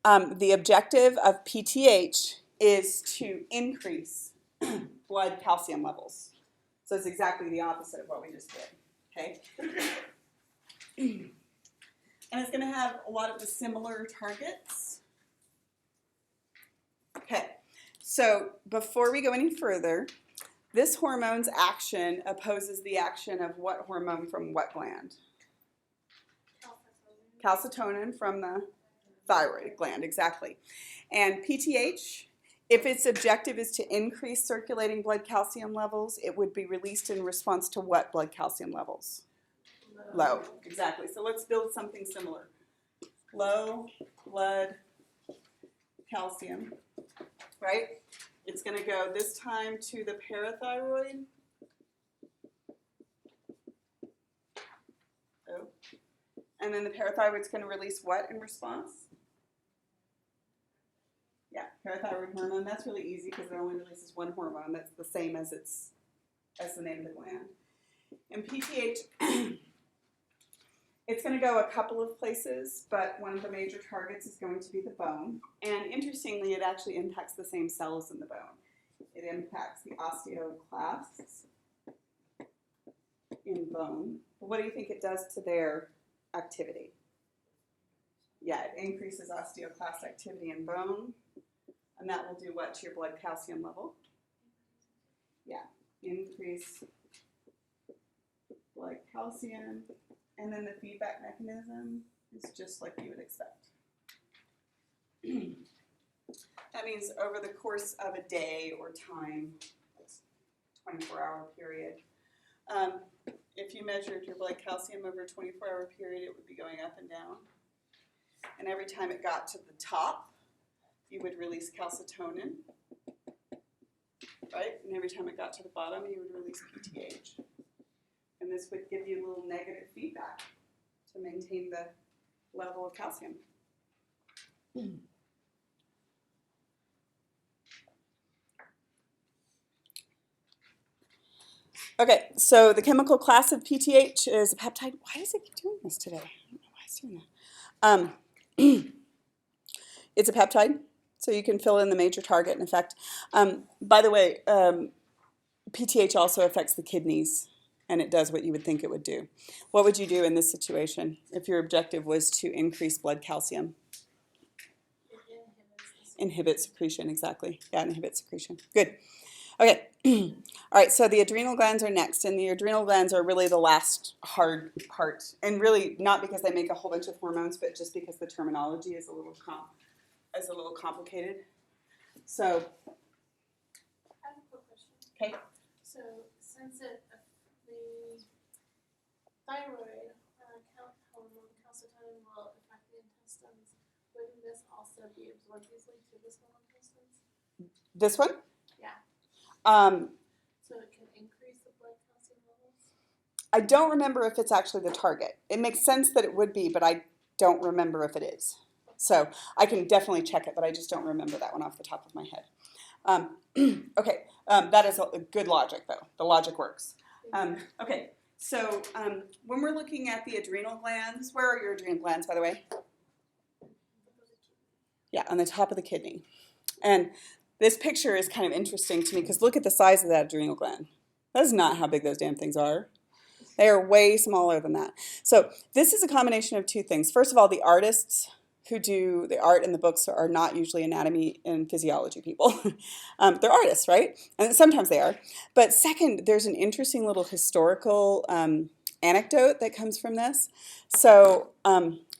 the objective of PTH is to increase blood calcium levels. So it's exactly the opposite of what we just did, okay? And it's going to have a lot of the similar targets. Okay, so before we go any further, this hormone's action opposes the action of what hormone from what gland? Calcitonin from the thyroid gland, exactly. And PTH, if its objective is to increase circulating blood calcium levels, it would be released in response to what blood calcium levels? Low, exactly. So let's build something similar. Low blood calcium, right? It's going to go this time to the parathyroid. Oh. And then the parathyroid's going to release what in response? Yeah, parathyroid hormone. That's really easy because it only releases one hormone. That's the same as the name of the gland. And PTH, it's going to go a couple of places, but one of the major targets is going to be the bone. And interestingly, it actually impacts the same cells in the bone. It impacts the osteoclasts in bone. But what do you think it does to their activity? Yeah, it increases osteoclast activity in bone. And that will do what to your blood calcium level? Yeah, increase blood calcium. And then the feedback mechanism is just like you would expect. That means over the course of a day or time, that's 24-hour period, if you measured your blood calcium over a 24-hour period, it would be going up and down. And every time it got to the top, you would release calcitonin, right? And every time it got to the bottom, you would release PTH. And this would give you a little negative feedback to maintain the level of calcium. Okay, so the chemical class of PTH is a peptide. Why does it keep doing this today? I don't know why it's doing that. It's a peptide, so you can fill in the major target and effect. By the way, PTH also affects the kidneys, and it does what you would think it would do. What would you do in this situation if your objective was to increase blood calcium? Inhibit secretion, exactly. Yeah, inhibit secretion. Good. Okay. All right, so the adrenal glands are next, and the adrenal glands are really the last hard part, and really not because they make a whole bunch of hormones, but just because the terminology is a little complicated. So, I have a quick question. okay. So, since the thyroid hormone calcitonin will affect the intestines, wouldn't this also be absorbed easily to the small intestines? This one? Yeah. So it can increase the blood calcium levels? I don't remember if it's actually the target. It makes sense that it would be, but I don't remember if it is. So I can definitely check it, but I just don't remember that one off the top of my head. Okay, that is a good logic, though. The logic works. Okay, so when we're looking at the adrenal glands, where are your adrenal glands, by the way? Yeah, on the top of the kidney. And this picture is kind of interesting to me because look at the size of that adrenal gland. That is not how big those damn things are. They are way smaller than that. So this is a combination of two things. First of all, the artists who do the art in the books are not usually anatomy and physiology people. They're artists, right? And sometimes they are. But second, there's an interesting little historical anecdote that comes from this. So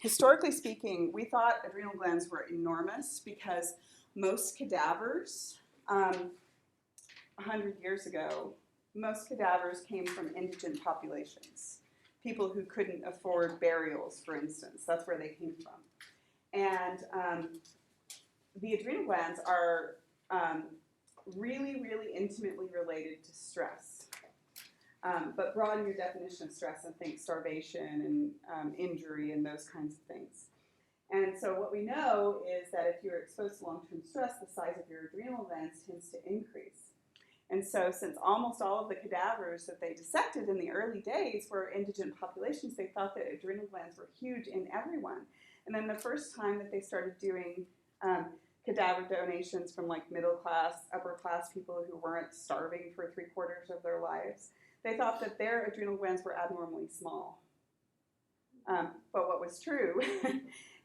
historically speaking, we thought adrenal glands were enormous because most cadavers 100 years ago, most cadavers came from indigent populations, people who couldn't afford burials, for instance. That's where they came from. And the adrenal glands are really, really intimately related to stress. But broaden your definition of stress and think starvation and injury and those kinds of things. And so what we know is that if you're exposed to long-term stress, the size of your adrenal glands tends to increase. And so since almost all of the cadavers that they dissected in the early days were indigent populations, they thought that adrenal glands were huge in everyone. And then the first time that they started doing cadaver donations from like middle class, upper class people who weren't starving for 3/4 of their lives, they thought that their adrenal glands were abnormally small. But what was true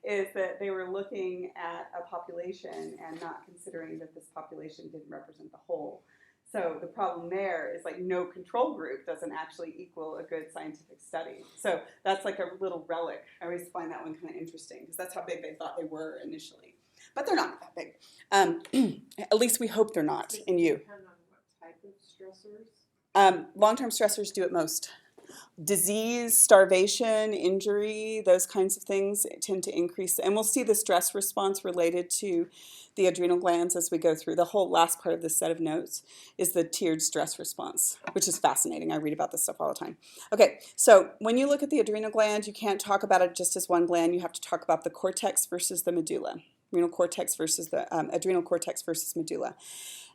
is that they were looking at a population and not considering that this population didn't represent the whole. So the problem there is like no control group doesn't actually equal a good scientific study. So that's like a little relic. I always find that one kind of interesting because that's how big they thought they were initially. But they're not that big. At least we hope they're not in you. Depend on what type of stressors? Long-term stressors do it most. Disease, starvation, injury, those kinds of things tend to increase. And we'll see the stress response related to the adrenal glands as we go through. The whole last part of this set of notes is the tiered stress response, which is fascinating. I read about this stuff all the time. Okay, so when you look at the adrenal gland, you can't talk about it just as one gland. You have to talk about the cortex versus the medulla. Renal cortex versus the adrenal cortex versus medulla.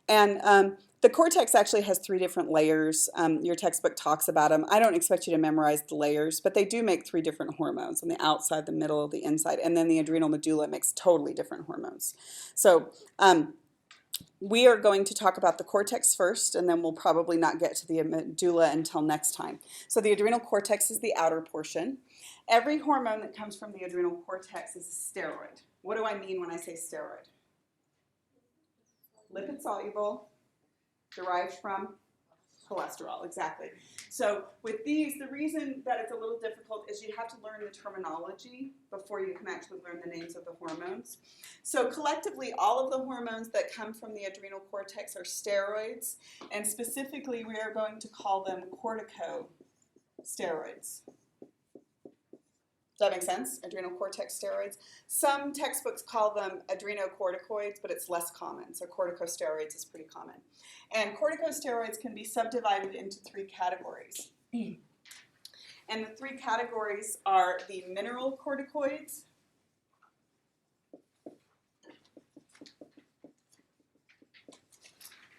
And the cortex actually has 3 different layers. Your textbook talks about them. I don't expect you to memorize the layers, but they do make 3 different hormones on the outside, the middle, the inside, and then the adrenal medulla makes totally different hormones. So we are going to talk about the cortex first, and then we'll probably not get to the medulla until next time. So the adrenal cortex is the outer portion. Every hormone that comes from the adrenal cortex is a steroid. What do I mean when I say steroid? Lipid soluble, derived from cholesterol, exactly. So with these, the reason that it's a little difficult is you have to learn the terminology before you can actually learn the names of the hormones. So collectively, all of the hormones that come from the adrenal cortex are steroids, and specifically we are going to call them corticosteroids. Does that make sense? Adrenal cortex steroids. Some textbooks call them adrenocorticoids, but it's less common. So corticosteroids is pretty common. And corticosteroids can be subdivided into 3 categories. And the 3 categories are the mineral corticoids,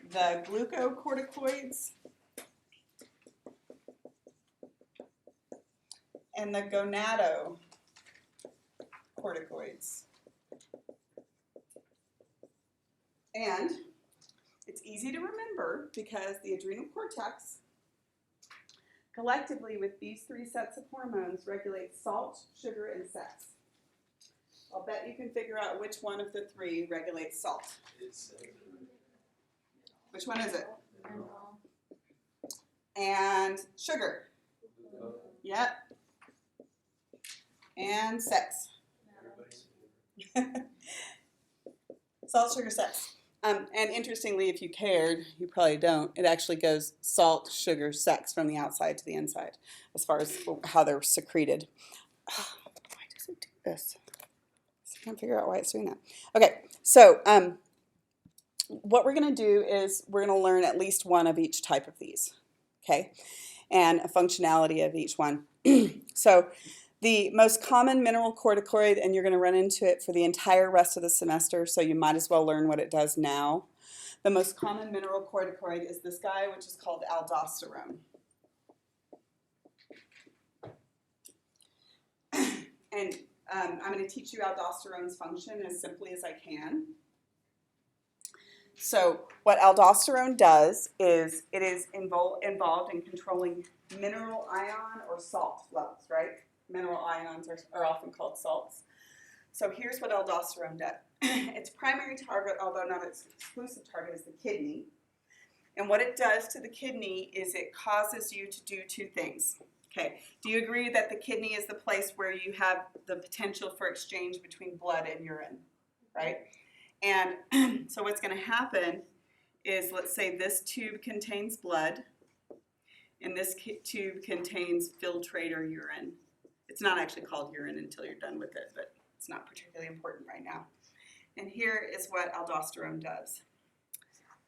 the glucocorticoids, and the gonadocorticoids. And it's easy to remember because the adrenal cortex, collectively with these 3 sets of hormones, regulates salt, sugar, and sex. I'll bet you can figure out which one of the 3 regulates salt. Which one is it? And sugar. Yep. And sex. Salt, sugar, sex. And interestingly, if you cared, you probably don't, it actually goes salt, sugar, sex from the outside to the inside as far as how they're secreted. Why does it do this? I can't figure out why it's doing that. Okay, so what we're going to do is we're going to learn at least one of each type of these, okay, and a functionality of each one. So The most common mineral corticoid, and you're going to run into it for the entire rest of the semester, so you might as well learn what it does now. The most common mineral corticoid is this guy, which is called aldosterone. And I'm going to teach you aldosterone's function as simply as I can. So what aldosterone does is it is involved in controlling mineral ion or salt levels, right? Mineral ions are often called salts. So here's what aldosterone does. Its primary target, although not its exclusive target, is the kidney. And what it does to the kidney is it causes you to do two things. Okay, do you agree that the kidney is the place where you have the potential for exchange between blood and urine, right? And so what's going to happen is, let's say this tube contains blood, and this tube contains filtrate or urine. It's not actually called urine until you're done with it, but it's not particularly important right now. And here is what aldosterone does.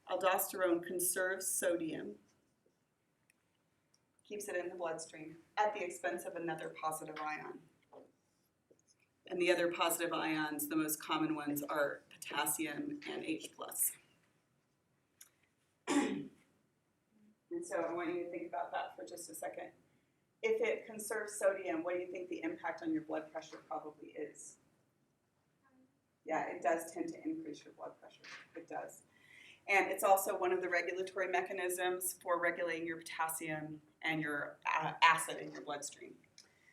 Aldosterone conserves sodium, keeps it in the bloodstream at the expense of another positive ion. And the other positive ions, the most common ones, are potassium and H+. And so I want you to think about that for just a second. If it conserves sodium, what do you think the impact on your blood pressure probably is? Yeah, it does tend to increase your blood pressure. It does. And it's also one of the regulatory mechanisms for regulating your potassium and your acid in your bloodstream.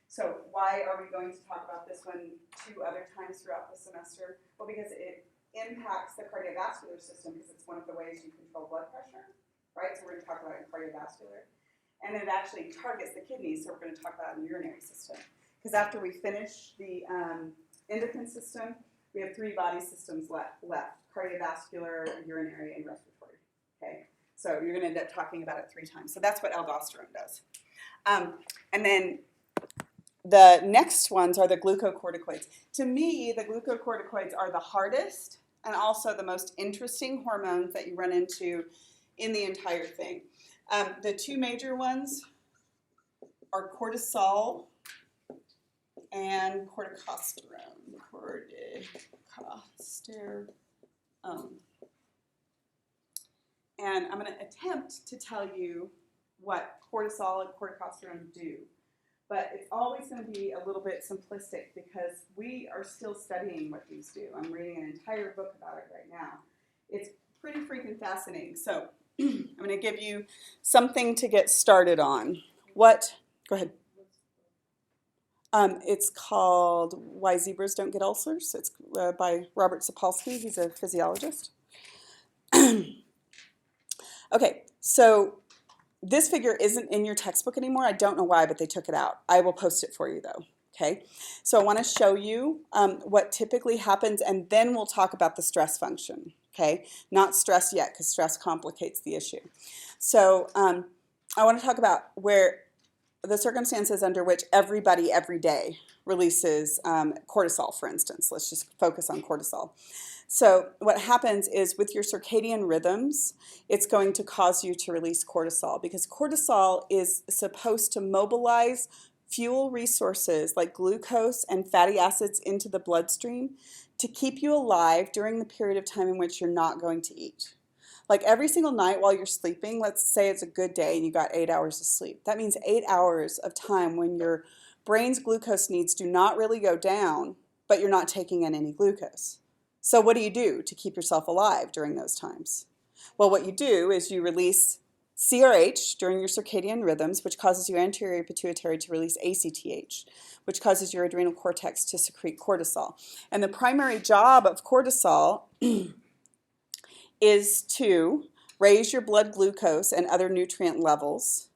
So why are we going to talk about this one 2 other times throughout the semester? Well, because it impacts the cardiovascular system, because it's one of the ways you control blood pressure, right? So we're going to talk about it in cardiovascular. And it actually targets the kidneys, so we're going to talk about it in the urinary system. Because after we finish the endocrine system, we have 3 body systems left: cardiovascular, urinary, and respiratory. Okay, so you're going to end up talking about it 3 times. So that's what aldosterone does. And then the next ones are the glucocorticoids. To me, the glucocorticoids are the hardest and also the most interesting hormones that you run into in the entire thing. The 2 major ones are cortisol and corticosterone. And I'm going to attempt to tell you what cortisol and corticosterone do. But it's always going to be a little bit simplistic because we are still studying what these do. I'm reading an entire book about it right now. It's pretty freaking fascinating. So I'm going to give you something to get started on. Go ahead. It's called Why Zebras Don't Get Ulcers. It's by Robert Sapolsky. He's a physiologist. Okay, so this figure isn't in your textbook anymore. I don't know why, but they took it out. I will post it for you, though. Okay, so I want to show you what typically happens, and then we'll talk about the stress function. Okay, not stress yet, because stress complicates the issue. So I want to talk about where the circumstances under which everybody every day releases cortisol, for instance. Let's just focus on cortisol. So what happens is with your circadian rhythms, it's going to cause you to release cortisol because cortisol is supposed to mobilize fuel resources like glucose and fatty acids into the bloodstream to keep you alive during the period of time in which you're not going to eat. Like every single night while you're sleeping, let's say it's a good day and you got 8 hours of sleep. That means 8 hours of time when your brain's glucose needs do not really go down, but you're not taking in any glucose. So what do you do to keep yourself alive during those times? Well, what you do is you release CRH during your circadian rhythms, which causes your anterior pituitary to release ACTH, which causes your adrenal cortex to secrete cortisol. And the primary job of cortisol is to raise your blood glucose and other nutrient levels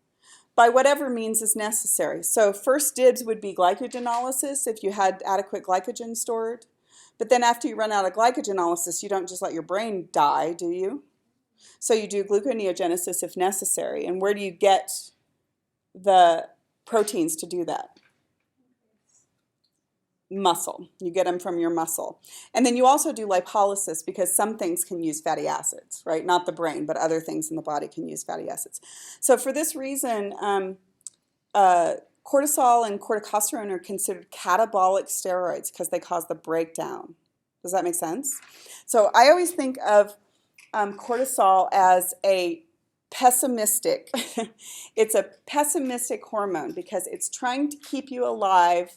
by whatever means is necessary. So first dibs would be glycogenolysis if you had adequate glycogen stored. But then after you run out of glycogenolysis, you don't just let your brain die, do you? So you do gluconeogenesis if necessary. And where do you get the proteins to do that? Muscle. You get them from your muscle. And then you also do lipolysis because some things can use fatty acids, right? Not the brain, but other things in the body can use fatty acids. So for this reason, Cortisol and corticosterone are considered catabolic steroids because they cause the breakdown. Does that make sense? So I always think of cortisol as a pessimistic, it's a pessimistic hormone because it's trying to keep you alive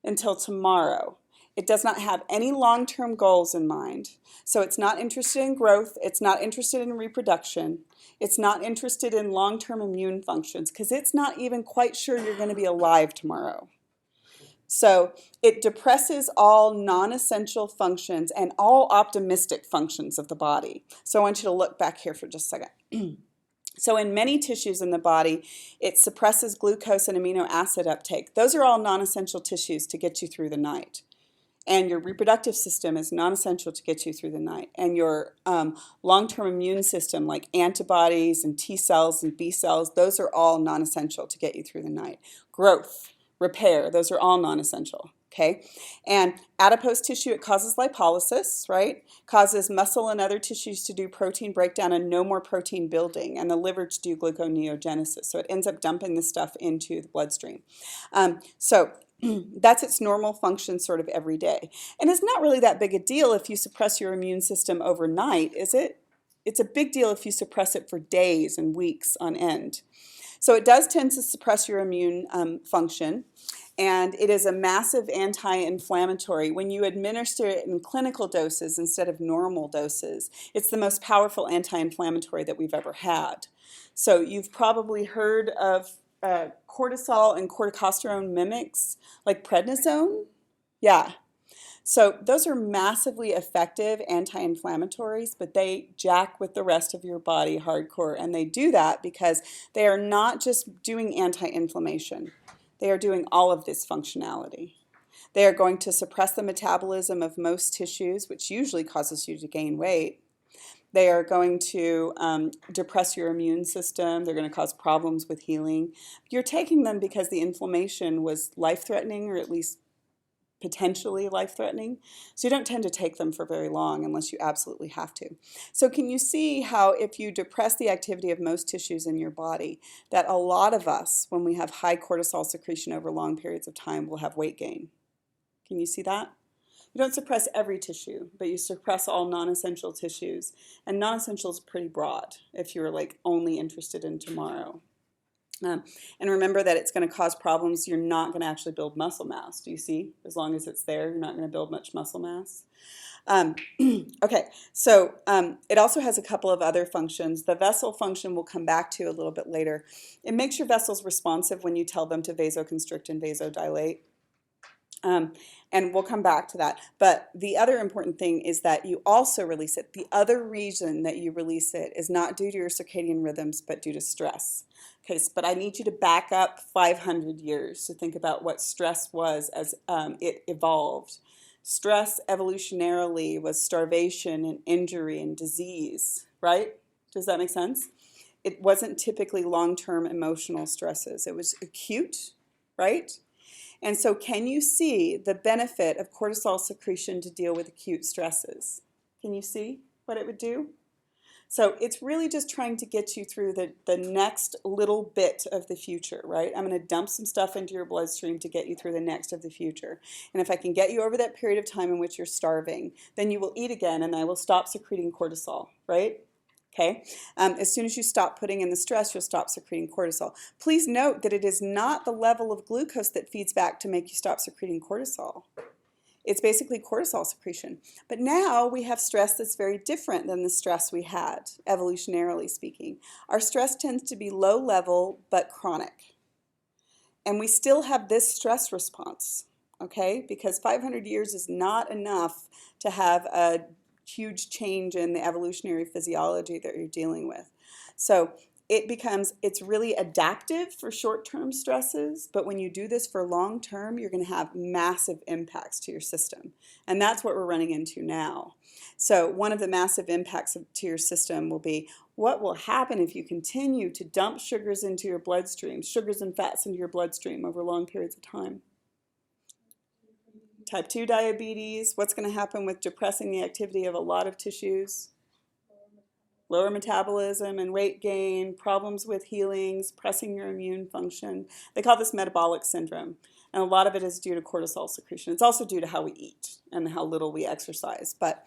until tomorrow. It does not have any long-term goals in mind. So it's not interested in growth, it's not interested in reproduction, it's not interested in long-term immune functions because it's not even quite sure you're going to be alive tomorrow. So it depresses all non-essential functions and all optimistic functions of the body. So I want you to look back here for just a second. So in many tissues in the body, it suppresses glucose and amino acid uptake. Those are all non-essential tissues to get you through the night. And your reproductive system is non-essential to get you through the night. And your long-term immune system, like antibodies and T cells and B cells, those are all non-essential to get you through the night. Growth, repair, those are all non-essential. Okay, and adipose tissue, it causes lipolysis, right? Causes muscle and other tissues to do protein breakdown and no more protein building, and the liver to do gluconeogenesis. So it ends up dumping this stuff into the bloodstream. That's its normal function sort of every day. And it's not really that big a deal if you suppress your immune system overnight, is it? It's a big deal if you suppress it for days and weeks on end. So it does tend to suppress your immune function. And it is a massive anti-inflammatory. When you administer it in clinical doses instead of normal doses, it's the most powerful anti-inflammatory that we've ever had. So you've probably heard of cortisol and corticosterone mimics, like prednisone. Yeah. So those are massively effective anti-inflammatories, but they jack with the rest of your body hardcore. And they do that because they are not just doing anti-inflammation. They are doing all of this functionality. They are going to suppress the metabolism of most tissues, which usually causes you to gain weight. They are going to depress your immune system. They're going to cause problems with healing. You're taking them because the inflammation was life-threatening, or at least potentially life-threatening. So you don't tend to take them for very long unless you absolutely have to. So can you see how if you depress the activity of most tissues in your body, that a lot of us, when we have high cortisol secretion over long periods of time, will have weight gain? Can you see that? You don't suppress every tissue, but you suppress all non-essential tissues. And non-essential is pretty broad if you're like only interested in tomorrow. And remember that it's going to cause problems. You're not going to actually build muscle mass. Do you see? As long as it's there, you're not going to build much muscle mass. Okay, so it also has a couple of other functions. The vessel function we'll come back to a little bit later. It makes your vessels responsive when you tell them to vasoconstrict and vasodilate. And we'll come back to that. But the other important thing is that you also release it. The other reason that you release it is not due to your circadian rhythms, but due to stress. Okay, but I need you to back up 500 years to think about what stress was as it evolved. Stress evolutionarily was starvation and injury and disease, right? Does that make sense? It wasn't typically long-term emotional stresses. It was acute, right? And so can you see the benefit of cortisol secretion to deal with acute stresses? Can you see what it would do? So it's really just trying to get you through the next little bit of the future, right? I'm going to dump some stuff into your bloodstream to get you through the next of the future. And if I can get you over that period of time in which you're starving, then you will eat again and I will stop secreting cortisol, right? Okay. As soon as you stop putting in the stress, you'll stop secreting cortisol. Please note that it is not the level of glucose that feeds back to make you stop secreting cortisol. It's basically cortisol secretion. But now we have stress that's very different than the stress we had, evolutionarily speaking. Our stress tends to be low level but chronic. And we still have this stress response, okay? Because 500 years is not enough to have a huge change in the evolutionary physiology that you're dealing with. So it's really adaptive for short-term stresses, but when you do this for long-term, you're going to have massive impacts to your system. And that's what we're running into now. So one of the massive impacts to your system will be what will happen if you continue to dump sugars into your bloodstream, sugars and fats into your bloodstream over long periods of time. Type 2 diabetes, what's going to happen with depressing the activity of a lot of tissues? lower metabolism and weight gain, problems with healings, pressing your immune function. They call this metabolic syndrome. And a lot of it is due to cortisol secretion. It's also due to how we eat and how little we exercise. But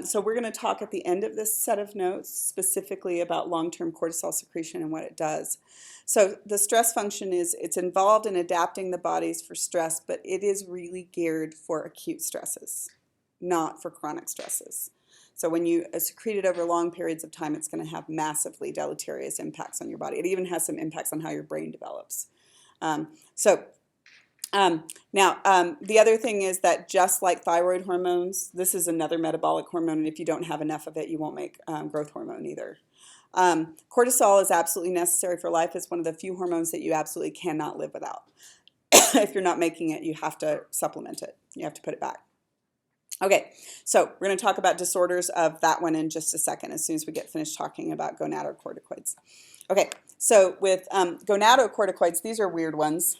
so we're going to talk at the end of this set of notes specifically about long-term cortisol secretion and what it does. So the stress function it's involved in adapting the bodies for stress, but it is really geared for acute stresses, not for chronic stresses. So when you secrete it over long periods of time, it's going to have massively deleterious impacts on your body. It even has some impacts on how your brain develops. The other thing is that just like thyroid hormones, this is another metabolic hormone, and if you don't have enough of it, you won't make growth hormone either. Cortisol is absolutely necessary for life. It's one of the few hormones that you absolutely cannot live without. If you're not making it, you have to supplement it. You have to put it back. Okay, so we're going to talk about disorders of that one in just a second as soon as we get finished talking about gonadocorticoids. Okay, so with gonadocorticoids, these are weird ones.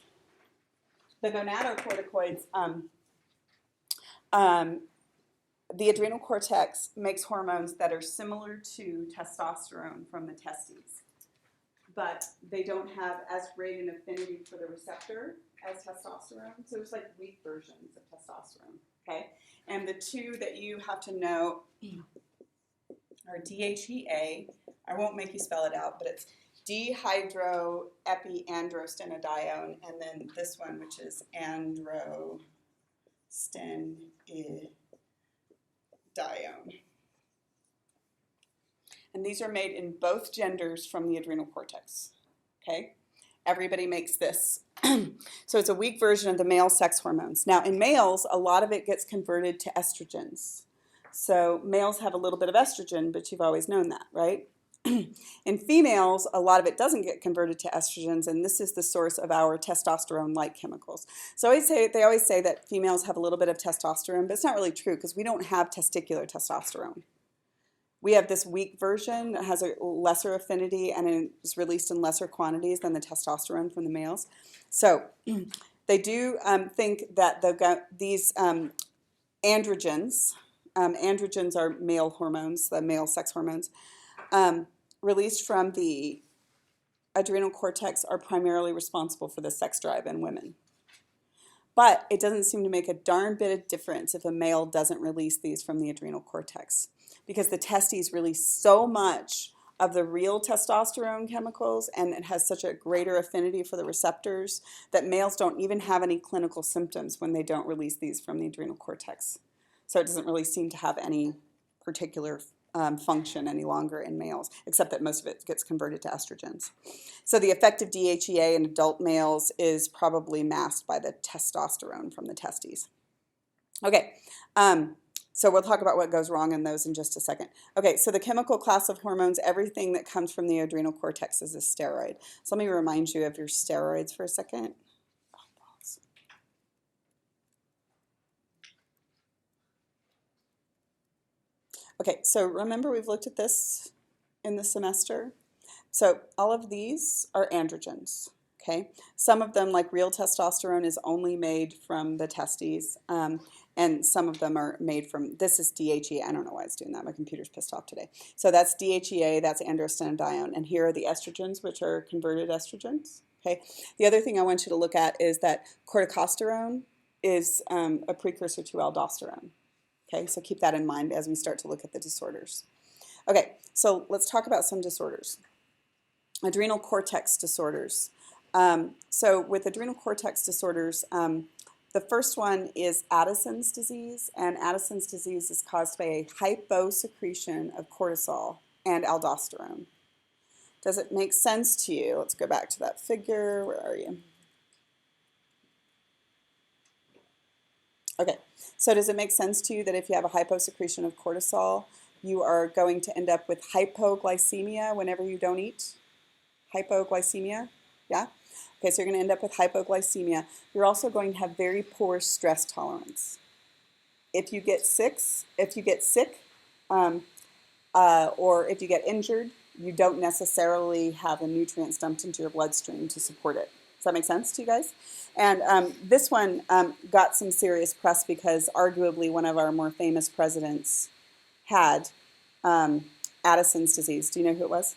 The gonadocorticoids, the adrenal cortex makes hormones that are similar to testosterone from the testes, but they don't have as great an affinity for the receptor as testosterone, so it's like weak versions of testosterone, okay? And the two that you have to know are DHEA. I won't make you spell it out, but it's dihydroepiandrostenedione, and then this one, which is androstenedione. And these are made in both genders from the adrenal cortex, okay? Everybody makes this. So it's a weak version of the male sex hormones. Now, in males, a lot of it gets converted to estrogens. So males have a little bit of estrogen, but you've always known that, right? In females, a lot of it doesn't get converted to estrogens, and this is the source of our testosterone-like chemicals. So they always say that females have a little bit of testosterone, but it's not really true because we don't have testicular testosterone. We have this weak version that has a lesser affinity and is released in lesser quantities than the testosterone from the males. So they do think that these androgens, androgens are male hormones, the male sex hormones, released from the adrenal cortex are primarily responsible for the sex drive in women. But it doesn't seem to make a darn bit of difference if a male doesn't release these from the adrenal cortex, because the testes release so much of the real testosterone chemicals, and it has such a greater affinity for the receptors that males don't even have any clinical symptoms when they don't release these from the adrenal cortex. So it doesn't really seem to have any particular function any longer in males, except that most of it gets converted to estrogens. So the effect of DHEA in adult males is probably masked by the testosterone from the testes. Okay, so we'll talk about what goes wrong in those in just a second. Okay, so the chemical class of hormones, everything that comes from the adrenal cortex is a steroid. So let me remind you of your steroids for a second. Okay, so remember we've looked at this in the semester. So all of these are androgens, okay? Some of them, like real testosterone, is only made from the testes, and some of them are made from, this is DHEA. I don't know why it's doing that. My computer's pissed off today. So that's DHEA, that's androstenedione, and here are the estrogens, which are converted estrogens, okay? The other thing I want you to look at is that corticosterone is a precursor to aldosterone. Okay, so keep that in mind as we start to look at the disorders. Okay, so let's talk about some disorders. Adrenal cortex disorders. So with adrenal cortex disorders, the first one is Addison's disease, and Addison's disease is caused by a hyposecretion of cortisol and aldosterone. Does it make sense to you? Let's go back to that figure. Where are you? Okay, so does it make sense to you that if you have a hyposecretion of cortisol, you are going to end up with hypoglycemia whenever you don't eat? Hypoglycemia, yeah? Okay, so you're going to end up with hypoglycemia. You're also going to have very poor stress tolerance. If you get sick, or if you get injured, you don't necessarily have the nutrients dumped into your bloodstream to support it. Does that make sense to you guys? And this one got some serious press because arguably one of our more famous presidents had Addison's disease. Do you know who it was?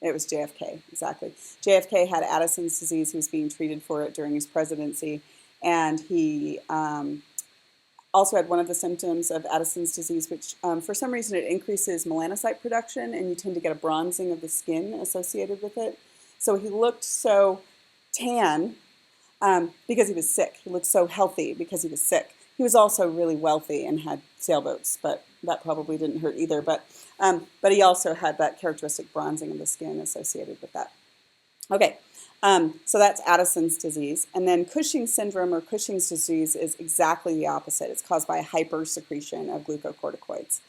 It was JFK, exactly. JFK had Addison's disease. He was being treated for it during his presidency. And he also had one of the symptoms of Addison's disease, which for some reason it increases melanocyte production, and you tend to get a bronzing of the skin associated with it. So he looked so tan because he was sick. He looked so healthy because he was sick. He was also really wealthy and had sailboats, but that probably didn't hurt either. But he also had that characteristic bronzing of the skin associated with that. Okay, so that's Addison's disease. And then Cushing's syndrome or Cushing's disease is exactly the opposite. It's caused by hypersecretion of glucocorticoids.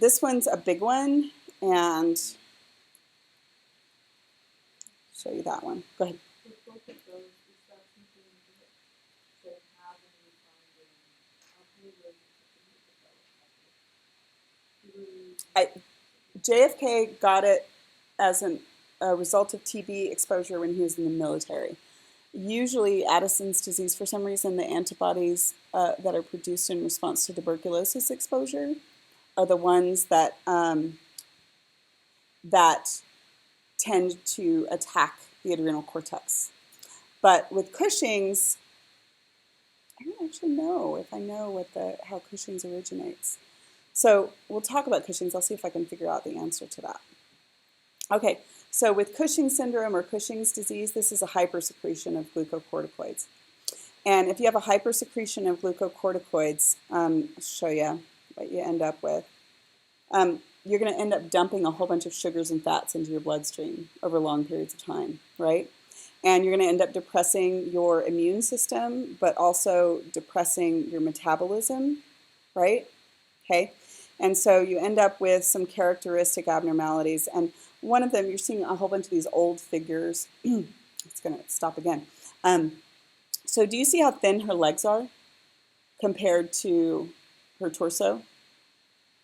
This one's a big one, and show you that one. Go ahead. JFK got it as a result of TB exposure when he was in the military. Usually Addison's disease, for some reason, the antibodies that are produced in response to tuberculosis exposure are the ones that tend to attack the adrenal cortex. But with Cushing's, I don't actually know if I know how Cushing's originates. So we'll talk about Cushing's. I'll see if I can figure out the answer to that. Okay, so with Cushing's syndrome or Cushing's disease, this is a hypersecretion of glucocorticoids. And if you have a hypersecretion of glucocorticoids, I'll show you what you end up with. You're going to end up dumping a whole bunch of sugars and fats into your bloodstream over long periods of time, right? And you're going to end up depressing your immune system, but also depressing your metabolism, right? Okay, and so you end up with some characteristic abnormalities. And one of them, you're seeing a whole bunch of these old figures. It's going to stop again. So do you see how thin her legs are compared to her torso,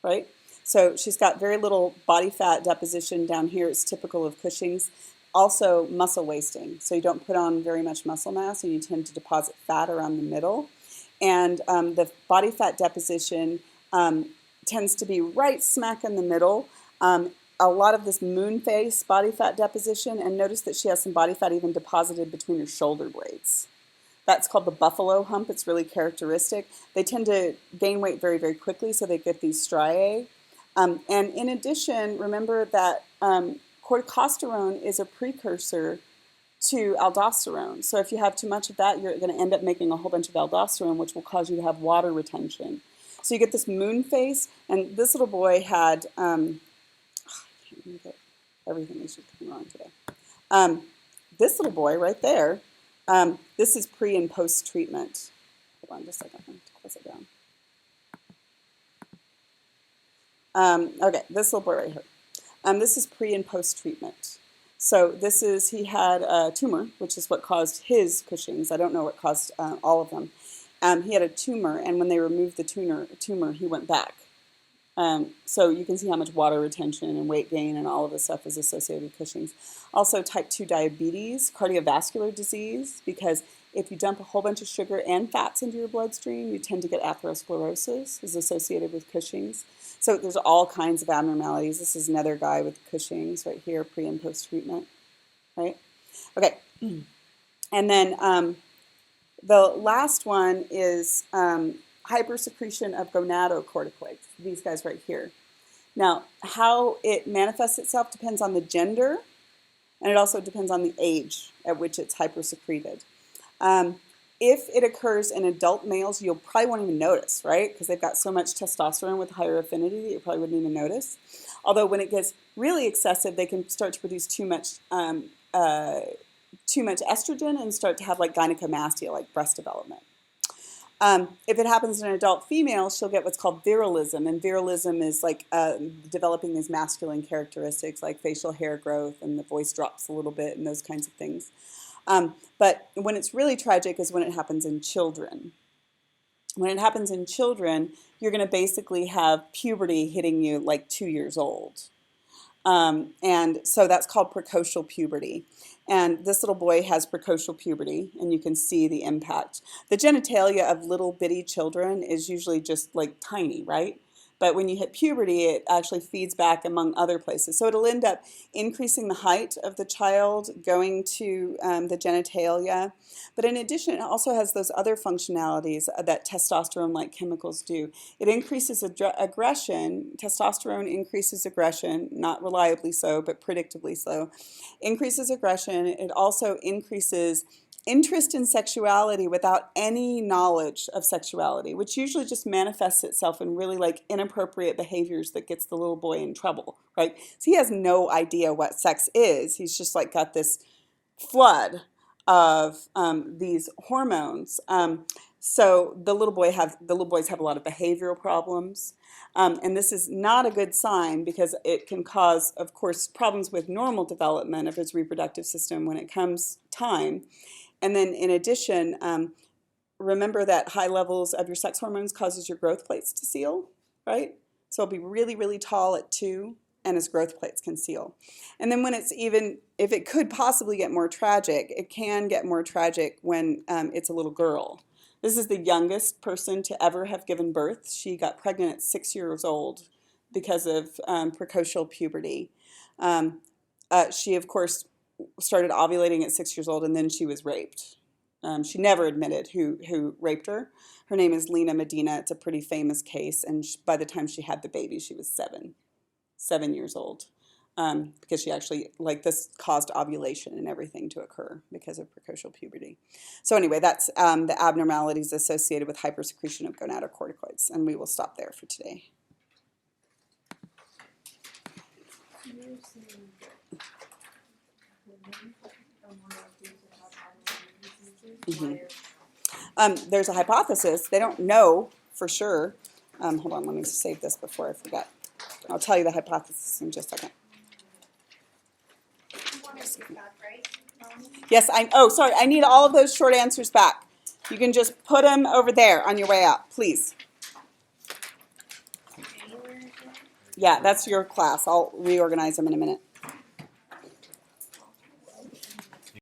right? So she's got very little body fat deposition down here. It's typical of Cushing's. Also muscle wasting. So you don't put on very much muscle mass, and you tend to deposit fat around the middle. And the body fat deposition tends to be right smack in the middle. A lot of this moon face body fat deposition, and notice that she has some body fat even deposited between her shoulder blades. That's called the buffalo hump. It's really characteristic. They tend to gain weight very, very quickly, so they get these striae. And in addition, remember that corticosterone is a precursor to aldosterone. So if you have too much of that, you're going to end up making a whole bunch of aldosterone, which will cause you to have water retention. So you get this moon face, and this little boy had, I can't remember, everything is just coming wrong today. This little boy right there, this is pre and post treatment. Hold on just a second, I'm going to close it down. Okay, this little boy right here. This is pre and post treatment. So this is, he had a tumor, which is what caused his Cushing's. I don't know what caused all of them. He had a tumor, and when they removed the tumor, he went back. So you can see how much water retention and weight gain and all of this stuff is associated with Cushing's. Also type 2 diabetes, cardiovascular disease, because if you dump a whole bunch of sugar and fats into your bloodstream, you tend to get atherosclerosis, is associated with Cushing's. So there's all kinds of abnormalities. This is another guy with Cushing's right here, pre and post treatment, right? Okay, and then the last one is hypersecretion of gonadocorticoids, these guys right here. Now, how it manifests itself depends on the gender, and it also depends on the age at which it's hypersecreted. If it occurs in adult males, you'll probably won't even notice, right? Because they've got so much testosterone with higher affinity that you probably wouldn't even notice. Although when it gets really excessive, they can start to produce too much estrogen and start to have like gynecomastia, like breast development. If it happens in an adult female, she'll get what's called virilism, and virilism is like developing these masculine characteristics like facial hair growth, and the voice drops a little bit and those kinds of things. But when it's really tragic is when it happens in children. When it happens in children, you're going to basically have puberty hitting you like 2 years old. And so that's called precocial puberty. And this little boy has precocial puberty, and you can see the impact. The genitalia of little bitty children is usually just like tiny, right? But when you hit puberty, it actually feeds back among other places. So it'll end up increasing the height of the child, going to the genitalia. But in addition, it also has those other functionalities that testosterone-like chemicals do. It increases aggression. Testosterone increases aggression, not reliably so, but predictably so. Increases aggression. It also increases interest in sexuality without any knowledge of sexuality, which usually just manifests itself in really like inappropriate behaviors that gets the little boy in trouble, right? So he has no idea what sex is. He's just like got this flood of these hormones. So the little boys have a lot of behavioral problems. And this is not a good sign because it can cause, of course, problems with normal development of his reproductive system when it comes time. And then in addition, remember that high levels of your sex hormones causes your growth plates to seal, right? So he'll be really, really tall at 2 and his growth plates can seal. And then when it's even, if it could possibly get more tragic, it can get more tragic when it's a little girl. This is the youngest person to ever have given birth. She got pregnant at 6 years old because of precocial puberty. She, of course, started ovulating at 6 years old, and then she was raped. She never admitted who raped her. Her name is Lena Medina. It's a pretty famous case, and by the time she had the baby, she was 7 years old, because she actually, like, this caused ovulation and everything to occur because of precocial puberty. So anyway, that's the abnormalities associated with hypersecretion of gonatocorticoids, and we will stop there for today. There's a hypothesis. They don't know for sure. Hold on, let me save this before I forget. I'll tell you the hypothesis in just a second. You want us to back, right? Yes, sorry, I need all of those short answers back. You can just put them over there on your way out, please. Yeah, that's your class. I'll reorganize them in a minute.